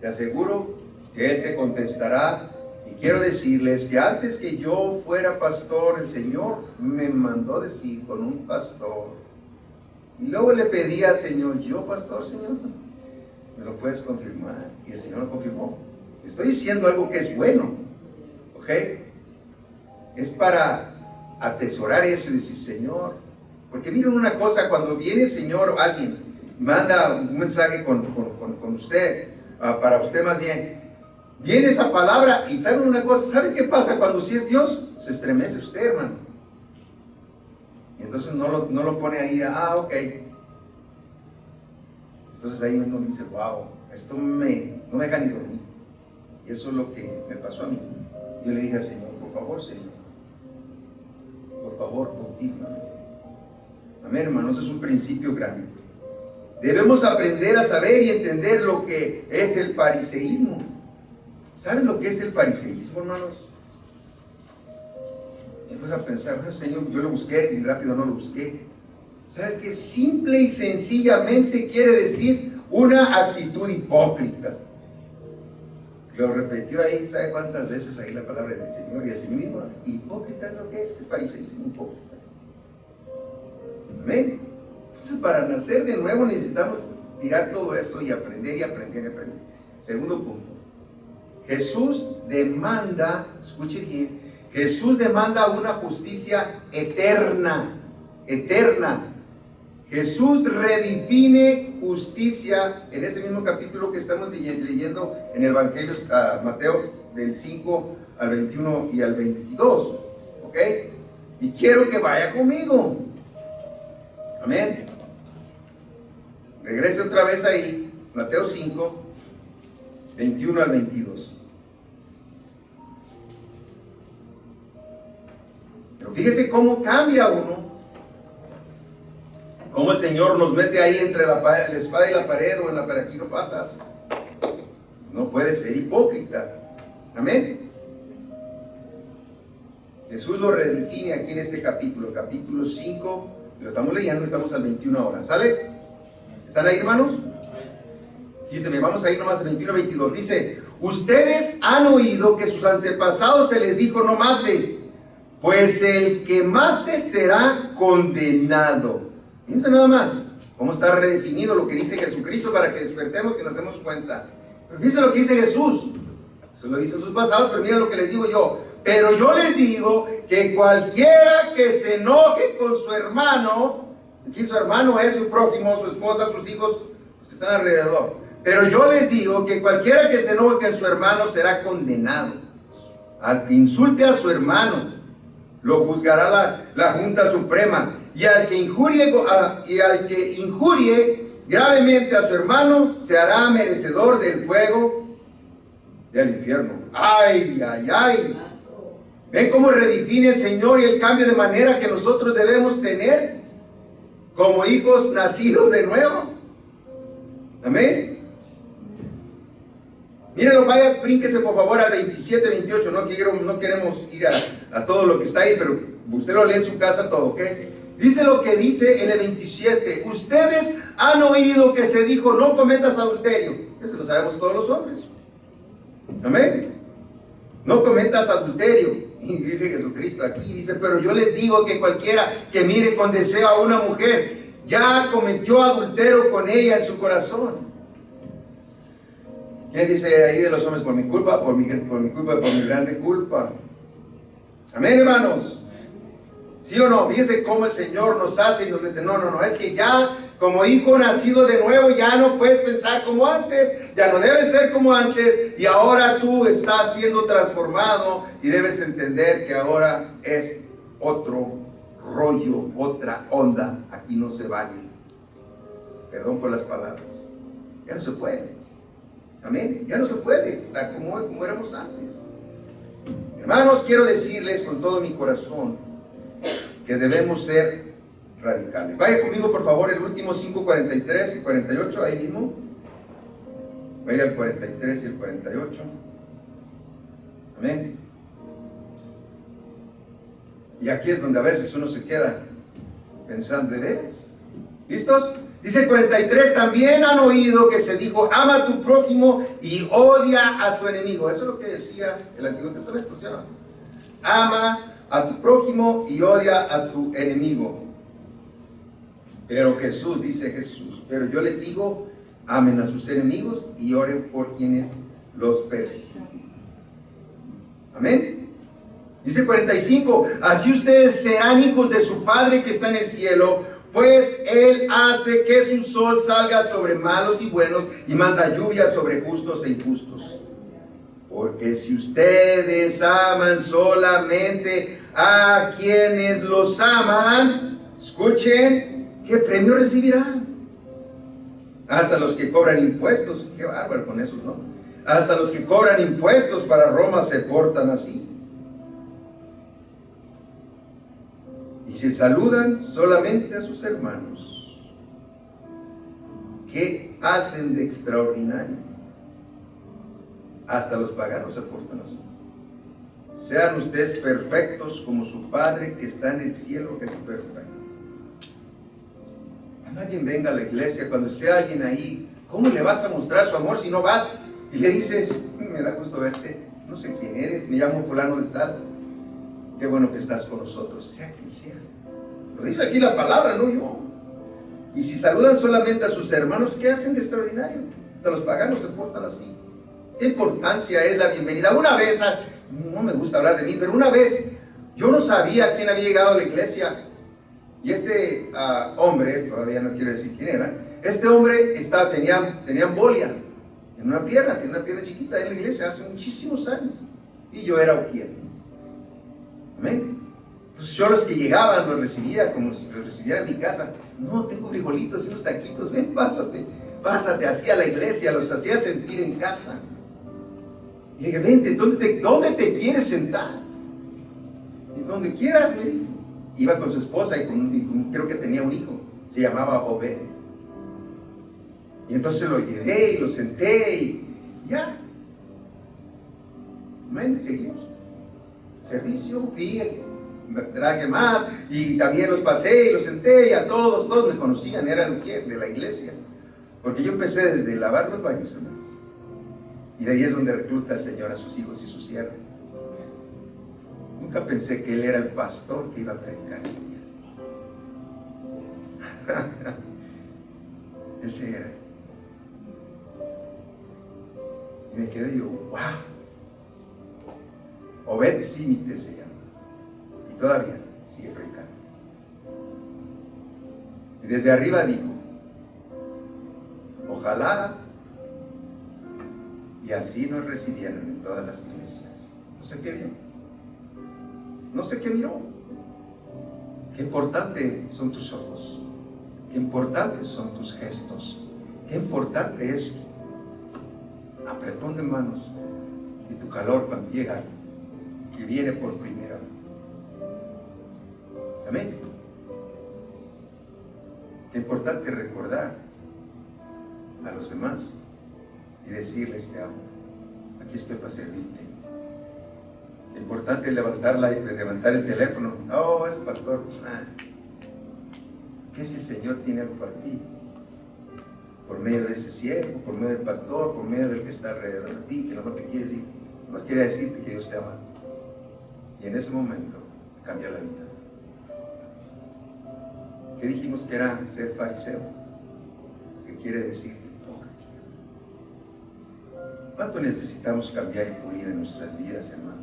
te aseguro que Él te contestará. Y quiero decirles que antes que yo fuera pastor, el Señor me mandó decir con un pastor. Y luego le pedí al Señor, yo pastor, Señor, ¿me lo puedes confirmar? Y el Señor lo confirmó. Estoy diciendo algo que es bueno, ¿ok? Es para atesorar eso y decir, Señor, porque miren una cosa, cuando viene el Señor o alguien manda un mensaje con usted, para usted más bien, viene esa palabra y ¿saben una cosa? ¿Saben qué pasa cuando sí es Dios? Se estremece usted, hermano. Y entonces no lo pone ahí, ok. Entonces ahí uno dice, wow, esto no me deja ni dormir. Y eso es lo que me pasó a mí. Yo le dije al Señor, por favor, Señor, por favor, confírmame. Amén, hermanos, es un principio grande. Debemos aprender a saber y entender lo que es el fariseísmo. ¿Saben lo que es el fariseísmo, hermanos? Y empiezo a pensar, bueno, Señor, yo lo busqué y rápido no lo busqué. ¿Saben qué? Simple y sencillamente quiere decir una actitud hipócrita. Lo repitió ahí, ¿sabe cuántas veces ahí la palabra del Señor? Y así mismo, hipócrita es lo que es el fariseísmo, hipócrita. Amén. Entonces, para nacer de nuevo necesitamos tirar todo eso y aprender y aprender y aprender. Segundo punto. Jesús demanda, escuchen bien, Jesús demanda una justicia eterna, eterna. Jesús redefine justicia en ese mismo capítulo que estamos leyendo en el Evangelio Mateo del 5 al 21 y al 22, ¿ok? Y quiero que vaya conmigo. Amén. Regrese otra vez ahí, Mateo 5, 21 al 22. Pero fíjese cómo cambia uno. Cómo el Señor nos mete ahí entre la espada y la pared, o en la pared, aquí no pasas. No puedes ser hipócrita. Amén. Jesús lo redefine aquí en este capítulo 5, lo estamos leyendo, estamos al 21 ahora. ¿Sale? ¿Están ahí, hermanos? Fíjense, vamos a ir nomás al 21 22. Dice, ustedes han oído que sus antepasados se les dijo, no mates, pues el que mate será condenado. Fíjense nada más cómo está redefinido lo que dice Jesucristo para que despertemos y nos demos cuenta. Pero fíjense lo que dice Jesús. Eso lo dicen sus pasados, pero miren lo que les digo yo. Pero yo les digo que cualquiera que se enoje con su hermano Aquí su hermano es su prójimo, su esposa, sus hijos, los que están alrededor. Pero yo les digo que cualquiera que se enoje con su hermano será condenado. Al que insulte a su hermano, lo juzgará la Junta Suprema. Y al que injurie gravemente a su hermano, se hará merecedor del fuego del infierno. ¡Ay, ay, ay! ¿Ven cómo redefine el Señor y el cambio de manera que nosotros debemos tener como hijos nacidos de nuevo? Amén. Mírenlo, vaya, brínquese por favor al 27, 28. No queremos ir a todo lo que está ahí, pero usted lo lee en su casa todo, ¿ok? Dice lo que dice en el 27. Ustedes han oído que se dijo, no cometas adulterio. Eso lo sabemos todos los hombres. Amén. No cometas adulterio. Y dice Jesucristo aquí, dice, pero yo les digo que cualquiera que mire con deseo a una mujer, ya cometió adulterio con ella en su corazón. ¿Quién dice ahí de los hombres? Por mi culpa, por mi culpa, por mi grande culpa. Amén, hermanos. ¿Sí o no? Fíjense cómo el Señor nos hace y nos mete. No, es que ya como hijo nacido de nuevo ya no puedes pensar como antes, ya no debes ser como antes, y ahora tú estás siendo transformado y debes entender que ahora es otro rollo, otra onda. Aquí no se vale. Perdón por las palabras. Ya no se puede. Amén. Ya no se puede estar como éramos antes. Hermanos, quiero decirles con todo mi corazón que debemos ser radicales. Vaya conmigo por favor el último 5, 43 y 48, ahí mismo. Vaya al 43 y el 48. Amén. Y aquí es donde a veces uno se queda pensando, ¿de veras? ¿Listos? Dice el 43, también han oído que se dijo, ama a tu prójimo y odia a tu enemigo. Eso es lo que decía el Antiguo Testamento, ¿sí o no? Ama a tu prójimo y odia a tu enemigo. Pero Jesús, dice Jesús, pero yo les digo, amen a sus enemigos y oren por quienes los persiguen. Amén. Dice 45, así ustedes serán hijos de su Padre que está en el cielo, pues Él hace que su sol salga sobre malos y buenos y manda lluvia sobre justos e injustos. Porque si ustedes aman solamente a quienes los aman, escuchen, ¿qué premio recibirán? Hasta los que cobran impuestos, qué bárbaro con esos, ¿no? Hasta los que cobran impuestos para Roma se portan así. Y se saludan solamente a sus hermanos. ¿Qué hacen de extraordinario? Hasta los paganos se portan así. Sean ustedes perfectos como su Padre que está en el cielo es perfecto. Cuando alguien venga a la iglesia, cuando esté alguien ahí, ¿cómo le vas a mostrar su amor si no vas y le dices, me da gusto verte, no sé quién eres, me llamo fulano de tal, qué bueno que estás con nosotros, sea quien sea? Lo dice aquí la palabra, no yo. Y si saludan solamente a sus hermanos, ¿qué hacen de extraordinario? Hasta los paganos se portan así. ¿Qué importancia es la bienvenida? Una vez, no me gusta hablar de mí, pero una vez yo no sabía quién había llegado a la iglesia. Y este hombre, todavía no quiero decir quién era, este hombre tenía embolia en una pierna, tenía una pierna chiquita en la iglesia hace muchísimos años. Y yo era ujier. Amén. Entonces yo los que llegaban los recibía como si los recibiera en mi casa. No, tengo frijolitos y unos taquitos, ven, pásate así a la iglesia, los hacía sentir en casa. Y le dije, vente, ¿dónde te quieres sentar? Y donde quieras, me dijo. Iba con su esposa y creo que tenía un hijo, se llamaba Obed. Y entonces lo llevé y lo senté y ya. Amén, seguimos. Servicio, fui, me traje más y también los pasé y los senté y a todos me conocían, era el de la iglesia. Porque yo empecé desde lavar los baños, hermano. Y de ahí es donde recluta el Señor a sus hijos y sus siervos. Nunca pensé que Él era el pastor que iba a predicar ese día. Ese era. Y me quedé yo, wow. Obed Símite se llama. Y todavía sigue predicando. Y desde arriba dijo: ojalá y así nos recibieran en todas las iglesias. No sé qué vio, no sé qué miró. Qué importante son tus ojos, qué importantes son tus gestos, qué importante es tu apretón de manos y tu calor cuando llega, que viene por primera vez. Amén. Qué importante recordar a los demás y decirles: te amo, aquí estoy para servirte. Qué importante levantar el teléfono. Oh, ese pastor, ¿qué si el Señor tiene algo para ti? Por medio de ese siervo, por medio del pastor, por medio del que está alrededor de ti, que no te quiere decir, no quiere decirte que Dios te ama. Y en ese momento cambia la vida. ¿Qué dijimos que era ser fariseo? ¿Qué quiere decir hipócrita? ¿Cuánto necesitamos cambiar y pulir en nuestras vidas, hermanos?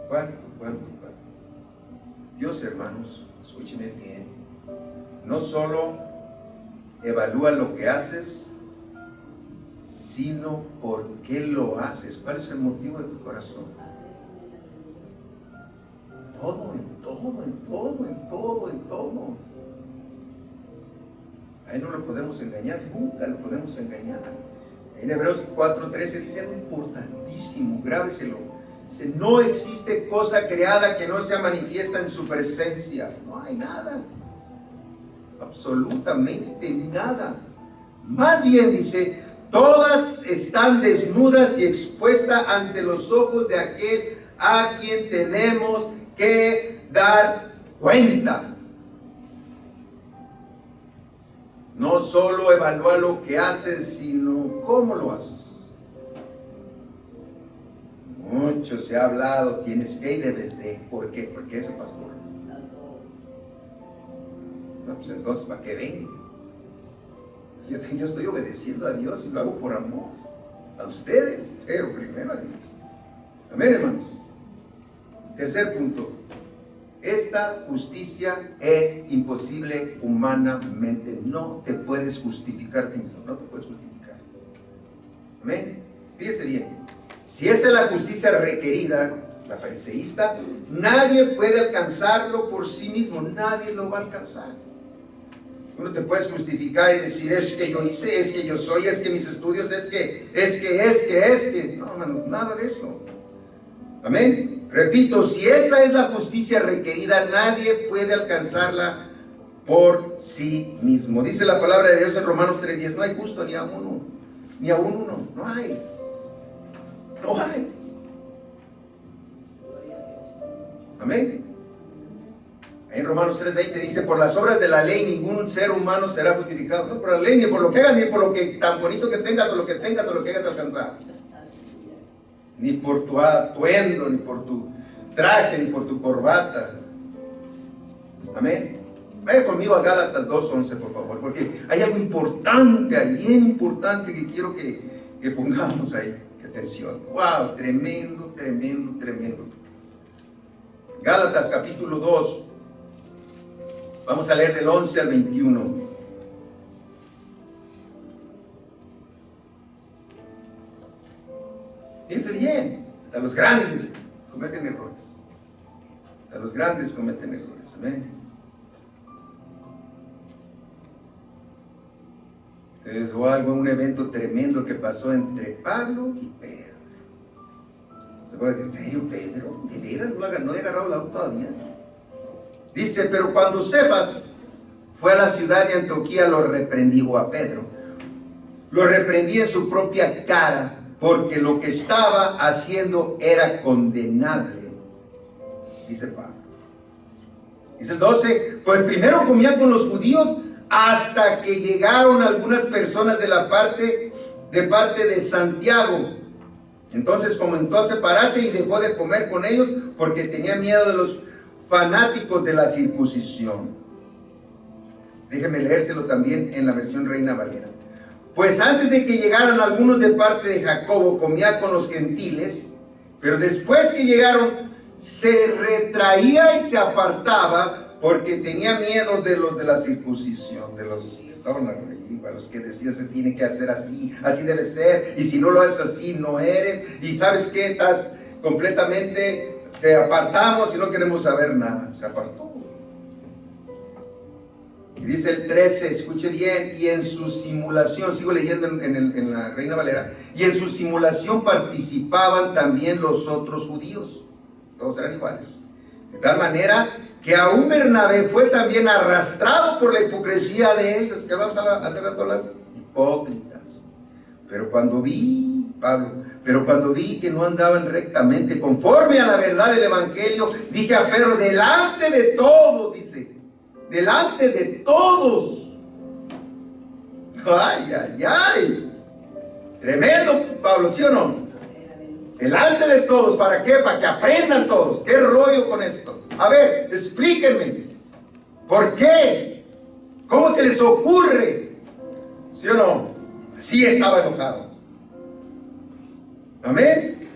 ¿Cuánto? Dios, hermanos, escúcheme bien, no solo evalúa lo que haces, sino por qué lo haces. ¿Cuál es el motivo de tu corazón? En todo. Ahí no lo podemos engañar, nunca lo podemos engañar. En Hebreos 4:13 dice algo importantísimo, grábeselo. Dice: no existe cosa creada que no sea manifiesta en su presencia. No hay nada, absolutamente nada. Más bien dice: todas están desnudas y expuestas ante los ojos de aquel a quien tenemos que dar cuenta. No solo evalúa lo que haces, sino cómo lo haces. Mucho se ha hablado, tienes que y debes de. ¿Por qué? ¿Por qué ese pastor? No, pues entonces, ¿para qué ven? Yo estoy obedeciendo a Dios y lo hago por amor a ustedes, pero primero a Dios. Amén, hermanos. Tercer punto: esta justicia es imposible humanamente. No te puedes justificar tú mismo, no te puedes justificar. Amén. Fíjese bien, si esa es la justicia requerida, la fariseísta, nadie puede alcanzarlo por sí mismo, nadie lo va a alcanzar. Uno te puedes justificar y decir: es que yo hice, es que yo soy, es que mis estudios, es que. No, hermano, nada de eso. Amén. Repito, si esa es la justicia requerida, nadie puede alcanzarla por sí mismo. Dice la palabra de Dios en Romanos 3:10: no hay justo ni a uno, no hay. Amén. En Romanos 3:20 dice: por las obras de la ley ningún ser humano será justificado. No por la ley, ni por lo que hagas, ni por lo que tan bonito que tengas, o lo que tengas, o lo que hayas alcanzado. Ni por tu atuendo, ni por tu traje, ni por tu corbata. Amén. Vaya conmigo a Gálatas 2:11, por favor, porque hay algo importante ahí, bien importante, que quiero que pongamos ahí. Que atención. Wow, tremendo. Gálatas capítulo 2. Vamos a leer del 11 al 21. Fíjense bien, hasta los grandes cometen errores. Amén. Es algo, un evento tremendo que pasó entre Pablo y Pedro. ¿En serio, Pedro? ¿De veras no he agarrado la auto todavía? Dice: pero cuando Cefas fue a la ciudad de Antioquía, lo reprendí, o a Pedro, lo reprendí en su propia cara, porque lo que estaba haciendo era condenable. Dice Pablo. Dice el 12: pues primero comía con los judíos, hasta que llegaron algunas personas de parte de Santiago. Entonces comenzó a separarse y dejó de comer con ellos, porque tenía miedo de los fanáticos de la circuncisión. Déjeme leérselo también en la versión Reina Valera. Pues antes de que llegaran algunos de parte de Jacobo, comía con los gentiles, pero después que llegaron, se retraía y se apartaba porque tenía miedo de los de la circuncisión, de los que estaban arriba, los que decían se tiene que hacer así, así debe ser, y si no lo haces así no eres, y sabes que estás completamente, te apartamos y no queremos saber nada. Se apartó. Y dice el 13, escuche bien, y en su simulación, sigo leyendo en la Reina Valera, y en su simulación participaban también los otros judíos, todos eran iguales, de tal manera que aún Bernabé fue también arrastrado por la hipocresía de ellos, que vamos a hacer rato hablando, hipócritas. Pero cuando vi que no andaban rectamente conforme a la verdad del evangelio, dije a Pedro, delante de todos, dice, delante de todos. Ay, ay, ay. Tremendo, Pablo, ¿sí o no? Delante de todos, ¿para qué? Para que aprendan todos. ¿Qué rollo con esto? A ver, explíquenme. ¿Por qué? ¿Cómo se les ocurre? ¿Sí o no? Sí estaba enojado. Amén.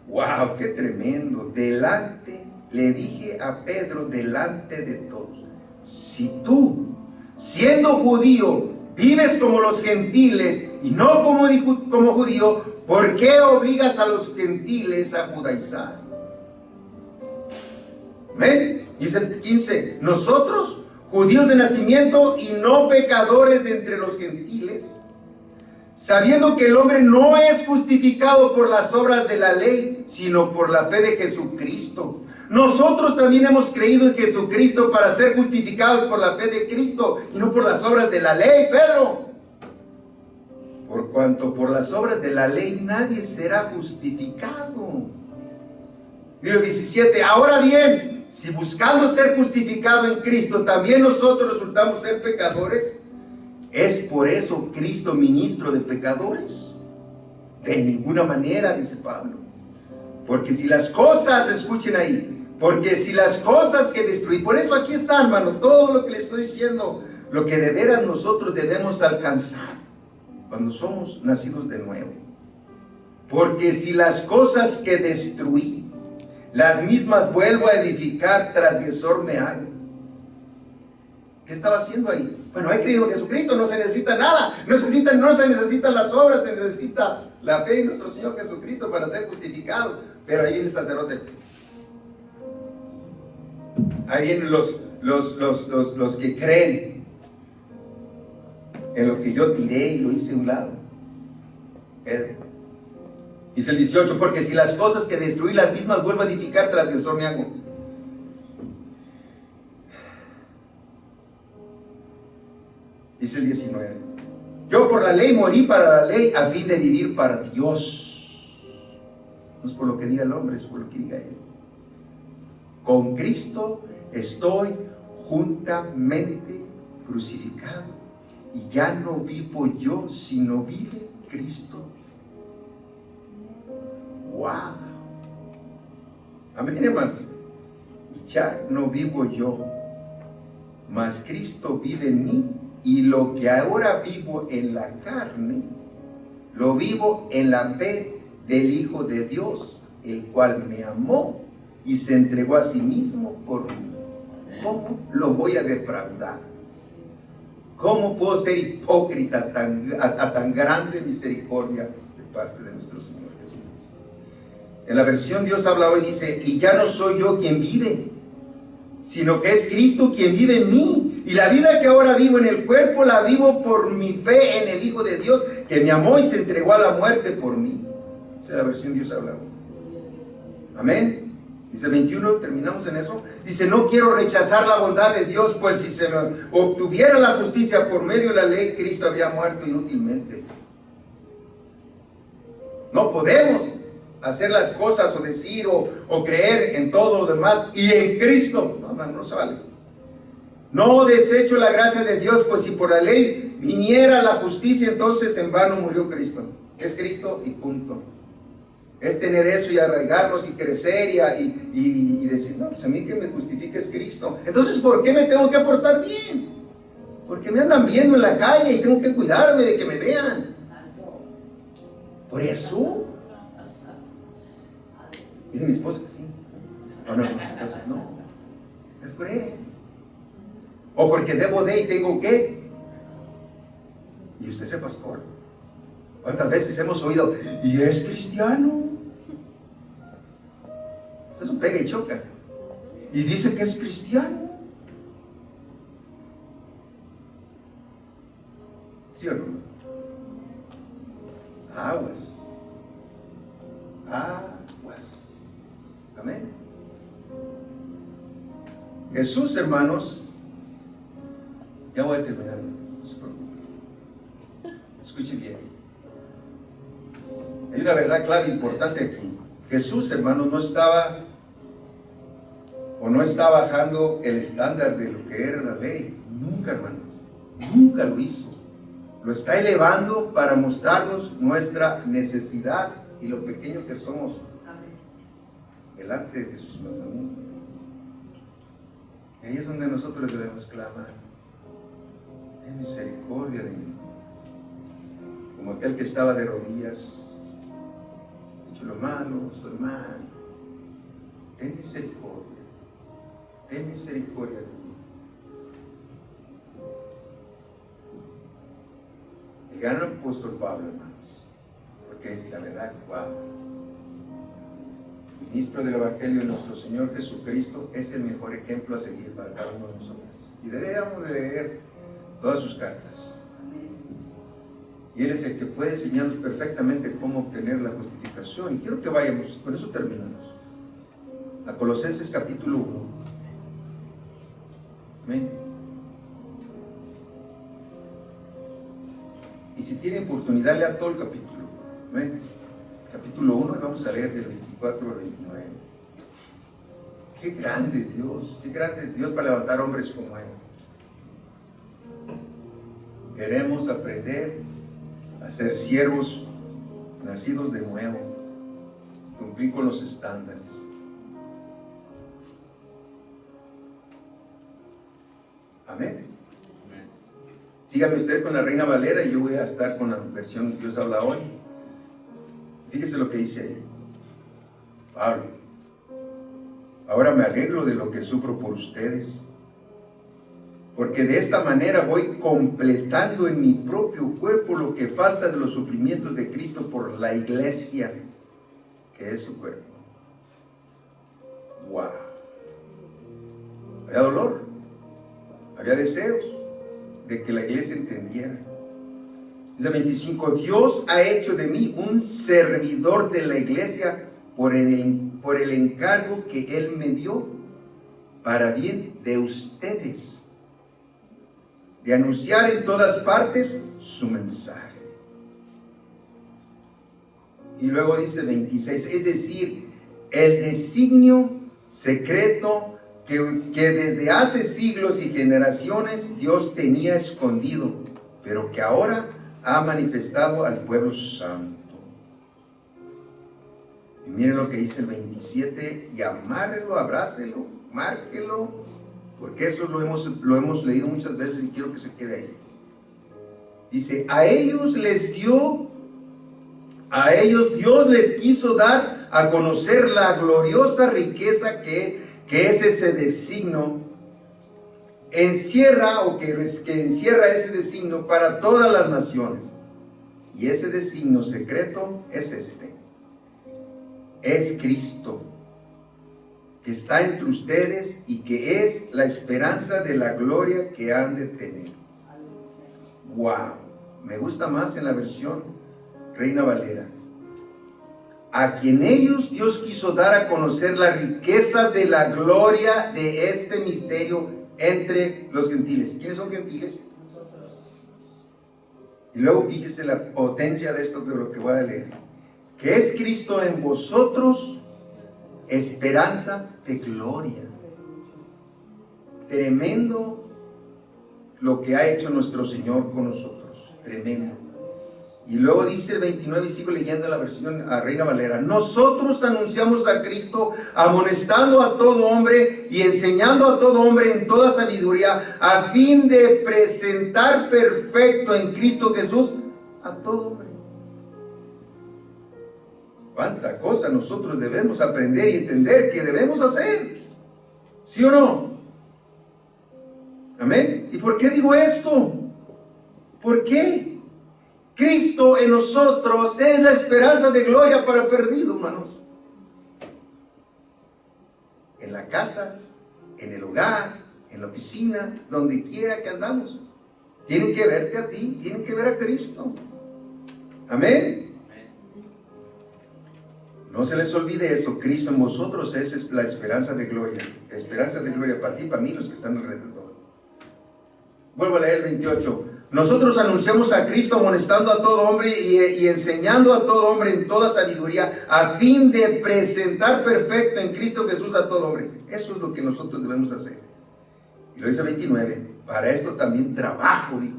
Wow, qué tremendo. Le dije a Pedro delante de todos, si tú, siendo judío, vives como los gentiles y no como judío, ¿por qué obligas a los gentiles a judaizar? Amén. Dice el 15, nosotros, judíos de nacimiento y no pecadores de entre los gentiles, sabiendo que el hombre no es justificado por las obras de la ley, sino por la fe de Jesucristo. Nosotros también hemos creído en Jesucristo para ser justificados por la fe de Cristo y no por las obras de la ley, Pedro. Por cuanto por las obras de la ley nadie será justificado. Dios 17, ahora bien, si buscando ser justificado en Cristo también nosotros resultamos ser pecadores, ¿es por eso Cristo ministro de pecadores? De ninguna manera, dice Pablo. Porque si las cosas, escuchen ahí, porque si las cosas que destruí, por eso aquí está, hermano, todo lo que le estoy diciendo, lo que de veras nosotros debemos alcanzar cuando somos nacidos de nuevo. Porque si las cosas que destruí, las mismas vuelvo a edificar, transgresor me hago. ¿Qué estaba haciendo ahí? Bueno, he creído en Jesucristo, no se necesita nada, no se necesitan las obras, se necesita la fe en nuestro Señor Jesucristo para ser justificados. Pero ahí viene el sacerdote, ahí vienen los que creen en lo que yo tiré y lo hice a un lado. Dice el 18, porque si las cosas que destruí las mismas vuelvo a edificar, transgresor me hago. Dice el 19, yo por la ley morí para la ley a fin de vivir para Dios. No es por lo que diga el hombre, es por lo que diga él. Con Cristo estoy juntamente crucificado y ya no vivo yo, sino vive Cristo. ¡Wow! Amén, hermano. Y ya no vivo yo, mas Cristo vive en mí. Y lo que ahora vivo en la carne, lo vivo en la fe del Hijo de Dios, el cual me amó y se entregó a sí mismo por mí. ¿Cómo lo voy a defraudar? ¿Cómo puedo ser hipócrita a tan grande misericordia de parte de nuestro Señor Jesucristo? En la versión Dios habla hoy, dice, y ya no soy yo quien vive, sino que es Cristo quien vive en mí. Y la vida que ahora vivo en el cuerpo, la vivo por mi fe en el Hijo de Dios, que me amó y se entregó a la muerte por mí. Esa es la versión Dios habla hoy. Amén. Dice 21, terminamos en eso. Dice, no quiero rechazar la bondad de Dios, pues si se obtuviera la justicia por medio de la ley, Cristo habría muerto inútilmente. No podemos hacer las cosas o decir o creer en todo lo demás y en Cristo. No se vale. No desecho la gracia de Dios, pues si por la ley viniera la justicia, entonces en vano murió Cristo. Es Cristo y punto. Es tener eso y arraigarnos y crecer y decir, no, pues a mí que me justifique es Cristo. Entonces, ¿por qué me tengo que portar bien? Porque me andan viendo en la calle y tengo que cuidarme de que me vean. Por eso. Dice mi esposa que sí. No, entonces no. Es por Él. O porque debo de y tengo que. Y usted es el pastor. ¿Cuántas veces hemos oído, y es cristiano? Eso es un pega y choca. Y dice que es cristiano. ¿Sí o no? Aguas. Aguas. Amén. Jesús, hermanos, ya voy a terminar, no se preocupe. Escuche bien. Hay una verdad clave importante aquí. Jesús, hermanos, no está bajando el estándar de lo que era la ley. Nunca, hermanos. Nunca lo hizo. Lo está elevando para mostrarnos nuestra necesidad y lo pequeño que somos delante de sus mandamientos. Y ahí es donde nosotros debemos clamar: ten misericordia de mí. Como aquel que estaba de rodillas, he hecho lo malo, estoy mal. Ten misericordia de mí. El gran apóstol Pablo, hermanos, porque es la verdad, wow, ministro del Evangelio de nuestro Señor Jesucristo, es el mejor ejemplo a seguir para cada uno de nosotros. Y deberíamos de leer todas sus cartas. Y Él es el que puede enseñarnos perfectamente cómo obtener la justificación. Y quiero que vayamos, con eso terminamos, a Colosenses capítulo 1. Amén. Y si tiene oportunidad, lea todo el capítulo. Amén. Capítulo 1, y vamos a leer del 24 al 29. Qué grande es Dios para levantar hombres como Él. Queremos aprender a ser siervos nacidos de nuevo, cumplir con los estándares. Amén. Sígame usted con la Reina Valera y yo voy a estar con la versión Dios habla hoy. Fíjese lo que dice ahí Pablo: ahora me alegro de lo que sufro por ustedes, porque de esta manera voy completando en mi propio cuerpo lo que falta de los sufrimientos de Cristo por la iglesia, que es su cuerpo. Wow. Había dolor, había deseos de que la iglesia entendiera. Dice 25: Dios ha hecho de mí un servidor de la iglesia por el encargo que Él me dio para bien de ustedes, de anunciar en todas partes su mensaje. Y luego dice 26, es decir, el designio secreto que desde hace siglos y generaciones Dios tenía escondido, pero que ahora ha manifestado al pueblo santo. Y miren lo que dice el 27, y amárrelo, abrácelo, márquelo, porque eso lo hemos leído muchas veces y quiero que se quede ahí. Dice, a ellos Dios les quiso dar a conocer la gloriosa riqueza que es ese designio, que encierra ese designio para todas las naciones. Y ese designio secreto es es Cristo, que está entre ustedes y que es la esperanza de la gloria que han de tener. Wow, me gusta más en la versión Reina Valera. A quien Dios quiso dar a conocer la riqueza de la gloria de este misterio entre los gentiles. ¿Quiénes son gentiles? Y luego fíjese la potencia de esto, de lo que voy a leer. Que es Cristo en vosotros, esperanza de gloria. Tremendo lo que ha hecho nuestro Señor con nosotros. Tremendo. Y luego dice el 29, y sigo leyendo la versión a Reina Valera. Nosotros anunciamos a Cristo, amonestando a todo hombre y enseñando a todo hombre en toda sabiduría, a fin de presentar perfecto en Cristo Jesús a todo hombre. ¿Cuánta cosa nosotros debemos aprender y entender que debemos hacer? ¿Sí o no? Amén. ¿Y por qué digo esto? ¿Por qué? Cristo en nosotros es la esperanza de gloria para el perdido, hermanos. En la casa, en el hogar, en la oficina, donde quiera que andamos, tienen que verte a ti, tienen que ver a Cristo. Amén. No se les olvide eso, Cristo en vosotros es la esperanza de gloria. Esperanza de gloria para ti, para mí, los que están alrededor. Vuelvo a leer el 28. Nosotros anunciamos a Cristo amonestando a todo hombre y enseñando a todo hombre en toda sabiduría, a fin de presentar perfecto en Cristo Jesús a todo hombre. Eso es lo que nosotros debemos hacer. Y lo dice 29. Para esto también trabajo, dijo.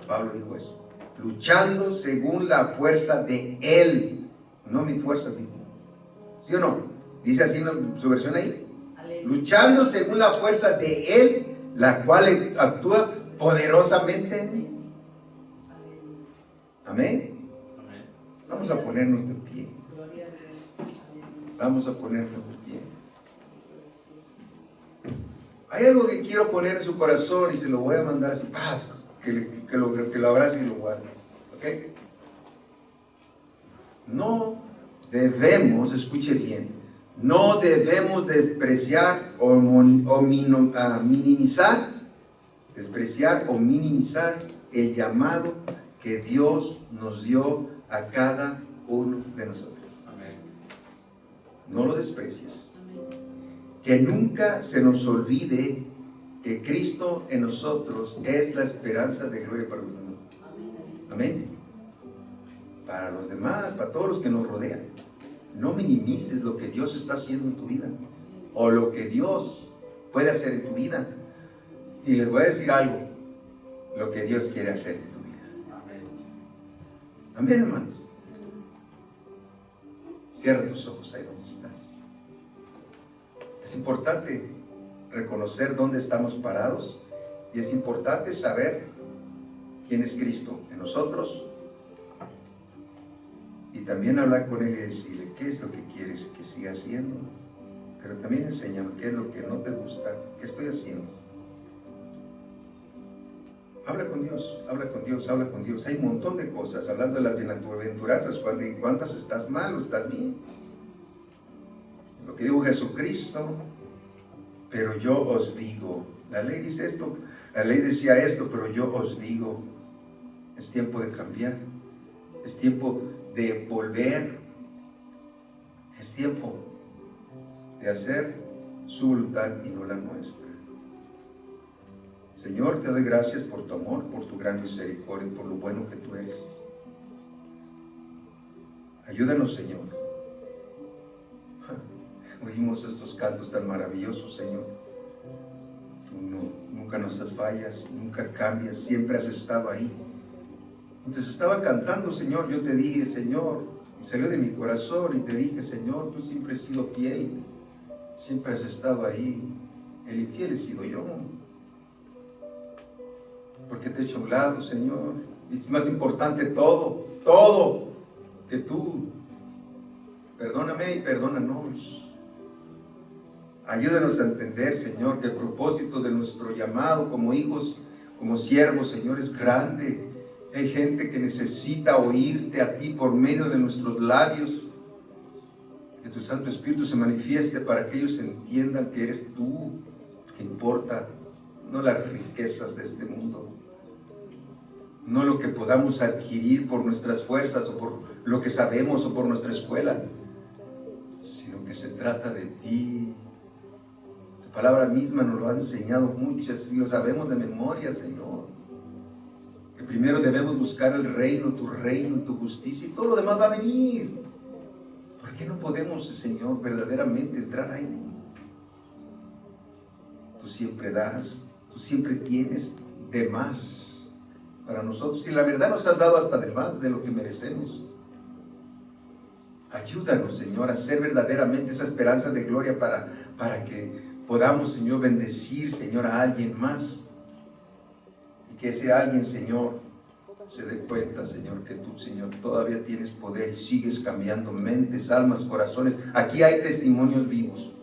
Pablo dijo eso. Luchando según la fuerza de Él. No mi fuerza, dijo. ¿Sí o no? Dice así en su versión ahí. Luchando según la fuerza de Él, la cual actúa poderosamente en mí. Amén. Vamos a ponernos de pie. Vamos a ponernos de pie. Hay algo que quiero poner en su corazón y se lo voy a mandar así, paz, que lo abrace y lo guarde. ¿Ok? No debemos, escuche bien, no debemos despreciar o minimizar, el llamado que Dios nos dio a cada uno de nosotros. Amén. No lo desprecies. Que nunca se nos olvide que Cristo en nosotros es la esperanza de gloria para los demás. Amén. Para los demás, para todos los que nos rodean. No minimices lo que Dios está haciendo en tu vida o lo que Dios puede hacer en tu vida. Y les voy a decir algo, lo que Dios quiere hacer en tu vida. Amén. Amén, hermanos. Cierra tus ojos ahí donde estás. Es importante reconocer dónde estamos parados y es importante saber quién es Cristo en nosotros. Y también hablar con Él y decirle qué es lo que quieres que siga haciendo. Pero también enséñame qué es lo que no te gusta, qué estoy haciendo. Habla con Dios, habla con Dios, habla con Dios. Hay un montón de cosas, hablando de las bienaventuranzas, ¿cuántas estás mal o estás bien? Lo que dijo Jesucristo, pero yo os digo, la ley dice esto, la ley decía esto, pero yo os digo, es tiempo de cambiar, es tiempo de volver, es tiempo de hacer su voluntad y no la nuestra. Señor, te doy gracias por tu amor, por tu gran misericordia, por lo bueno que tú eres. Ayúdanos, Señor. Oímos estos cantos tan maravillosos, Señor. Tú nunca nos fallas, nunca cambias, siempre has estado ahí. Entonces estaba cantando, Señor, yo te dije, Señor, salió de mi corazón y te dije, Señor, tú siempre has sido fiel, siempre has estado ahí. El infiel he sido yo, porque te he hecho a un lado, Señor. Es más importante todo que tú. Perdóname y perdónanos. Ayúdanos a entender, Señor, que el propósito de nuestro llamado como hijos, como siervos, Señor, es grande. Hay gente que necesita oírte a ti por medio de nuestros labios. Que tu Santo Espíritu se manifieste para que ellos entiendan que eres tú, que importa, no las riquezas de este mundo, no lo que podamos adquirir por nuestras fuerzas o por lo que sabemos o por nuestra escuela, sino que se trata de ti. Tu palabra misma nos lo ha enseñado muchas y lo sabemos de memoria, Señor. Que primero debemos buscar el reino, tu justicia, y todo lo demás va a venir. ¿Por qué no podemos, Señor, verdaderamente entrar ahí? Tú siempre das, tú siempre tienes de más para nosotros. Y la verdad nos has dado hasta de más de lo que merecemos. Ayúdanos, Señor, a ser verdaderamente esa esperanza de gloria para que podamos, Señor, bendecir, Señor, a alguien más. Y que ese alguien, Señor, se dé cuenta, Señor, que tú, Señor, todavía tienes poder y sigues cambiando mentes, almas, corazones. Aquí hay testimonios vivos.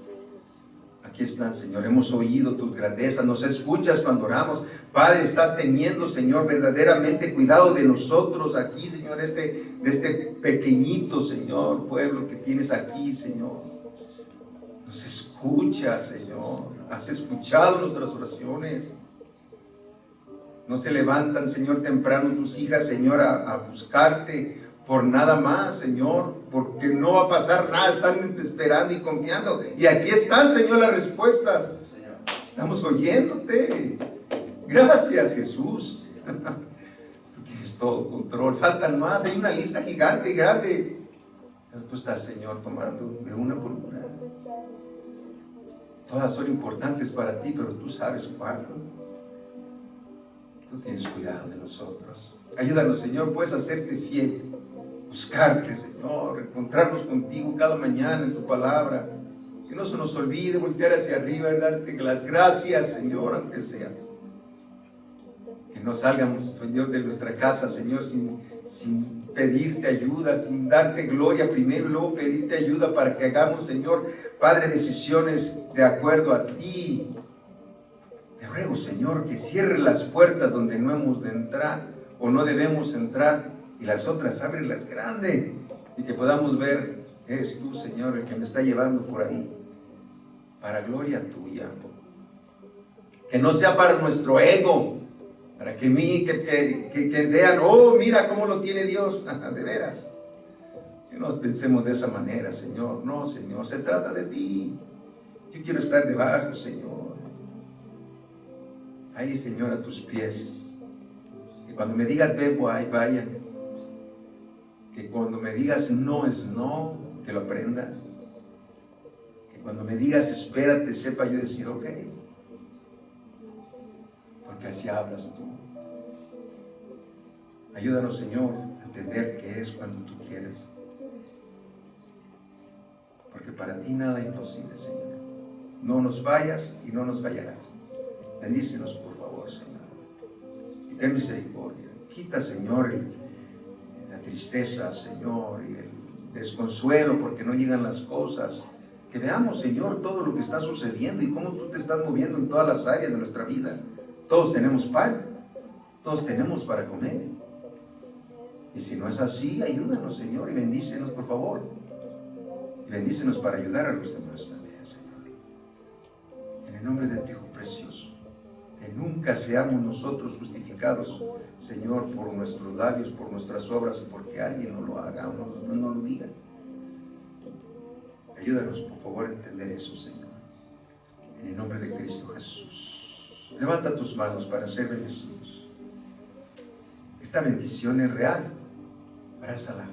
Aquí están, Señor, hemos oído tus grandezas, nos escuchas cuando oramos. Padre, estás teniendo, Señor, verdaderamente cuidado de nosotros aquí, Señor, de este pequeñito, Señor, pueblo que tienes aquí, Señor. Nos escuchas, Señor, has escuchado nuestras oraciones. No se levantan, Señor, temprano tus hijas, Señor, a buscarte por nada más, Señor, porque no va a pasar nada, están esperando y confiando. Y aquí están, Señor, las respuestas. Estamos oyéndote. Gracias, Jesús. Tú tienes todo control. Faltan más, hay una lista gigante, grande. Pero tú estás, Señor, tomando de una por una. Todas son importantes para ti, pero tú sabes cuándo. Tú tienes cuidado de nosotros. Ayúdanos, Señor, puedes hacerte fiel, buscarte, Señor, encontrarnos contigo cada mañana en tu palabra. Que no se nos olvide voltear hacia arriba y darte las gracias, Señor, aunque sea. Que no salgamos, Señor, de nuestra casa, Señor, sin pedirte ayuda, sin darte gloria primero y luego pedirte ayuda para que hagamos, Señor, Padre, decisiones de acuerdo a ti. Te ruego, Señor, que cierre las puertas donde no hemos de entrar o no debemos entrar y las otras ábrelas grande y que podamos ver, eres tú, Señor, el que me está llevando por ahí para gloria tuya. Que no sea para nuestro ego, para que vean, oh, mira cómo lo tiene Dios, de veras. Que no pensemos de esa manera, Señor. No, Señor, se trata de ti. Yo quiero estar debajo, Señor. Ahí, Señor, a tus pies. Que cuando me digas ve, vaya. Que cuando me digas no es no, que lo aprenda. Que cuando me digas espérate, sepa yo decir ok. Porque así hablas tú. Ayúdanos, Señor, a entender qué es cuando tú quieres. Porque para ti nada es imposible, Señor. No nos fallas y no nos fallarás. Bendícenos, por favor, Señor. Y ten misericordia. Quita, Señor, la tristeza, Señor, y el desconsuelo porque no llegan las cosas. Que veamos, Señor, todo lo que está sucediendo y cómo tú te estás moviendo en todas las áreas de nuestra vida. Todos tenemos pan. Todos tenemos para comer. Y si no es así, ayúdanos, Señor, y bendícenos, por favor. Y bendícenos para ayudar a los demás también, Señor. En el nombre de tu Hijo precioso. Que nunca seamos nosotros justificados, Señor, por nuestros labios, por nuestras obras, o porque alguien no lo haga o no lo diga. Ayúdanos, por favor, a entender eso, Señor. En el nombre de Cristo Jesús. Levanta tus manos para ser bendecidos. Esta bendición es real. Abrázala.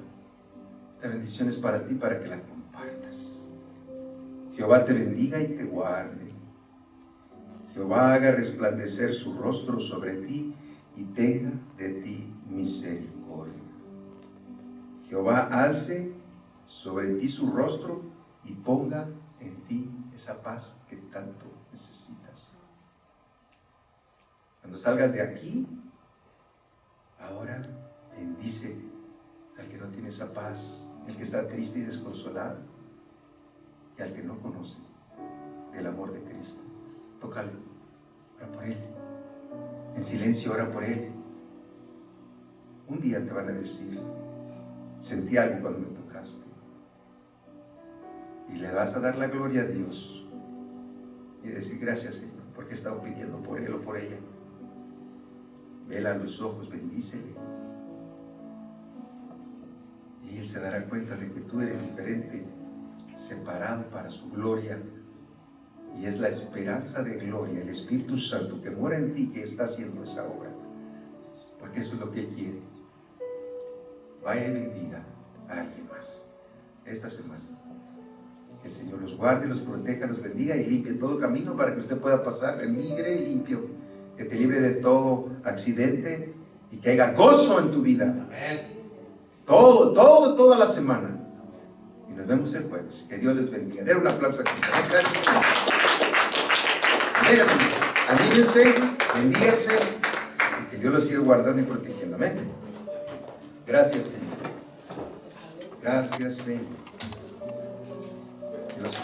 Esta bendición es para ti, para que la compartas. Jehová te bendiga y te guarde. Jehová haga resplandecer su rostro sobre ti y tenga de ti misericordia. Jehová alce sobre ti su rostro y ponga en ti esa paz que tanto necesitas. Cuando salgas de aquí, ahora bendice al que no tiene esa paz, el que está triste y desconsolado, y al que no conoce del amor de Cristo. Tócalo, ora por él. En silencio ora por él. Un día te van a decir, sentí algo cuando me tocaste. Y le vas a dar la gloria a Dios y decir gracias, Señor, porque he estado pidiendo por él o por ella. Vela a los ojos, bendícele. Y él se dará cuenta de que tú eres diferente, separado para su gloria. Y es la esperanza de gloria, el Espíritu Santo que mora en ti, que está haciendo esa obra. Porque eso es lo que Él quiere. Vaya y bendiga a alguien más esta semana. Que el Señor los guarde, los proteja, los bendiga y limpie todo camino para que usted pueda pasar libre y limpio. Que te libre de todo accidente y que haya gozo en tu vida. Amén. Toda la semana. Y nos vemos el jueves. Que Dios les bendiga. Den un aplauso a Cristo. Gracias, Señor. Anímense, bendíganse y que Dios los siga guardando y protegiendo. Amén. Gracias, Señor. Gracias, Señor. Dios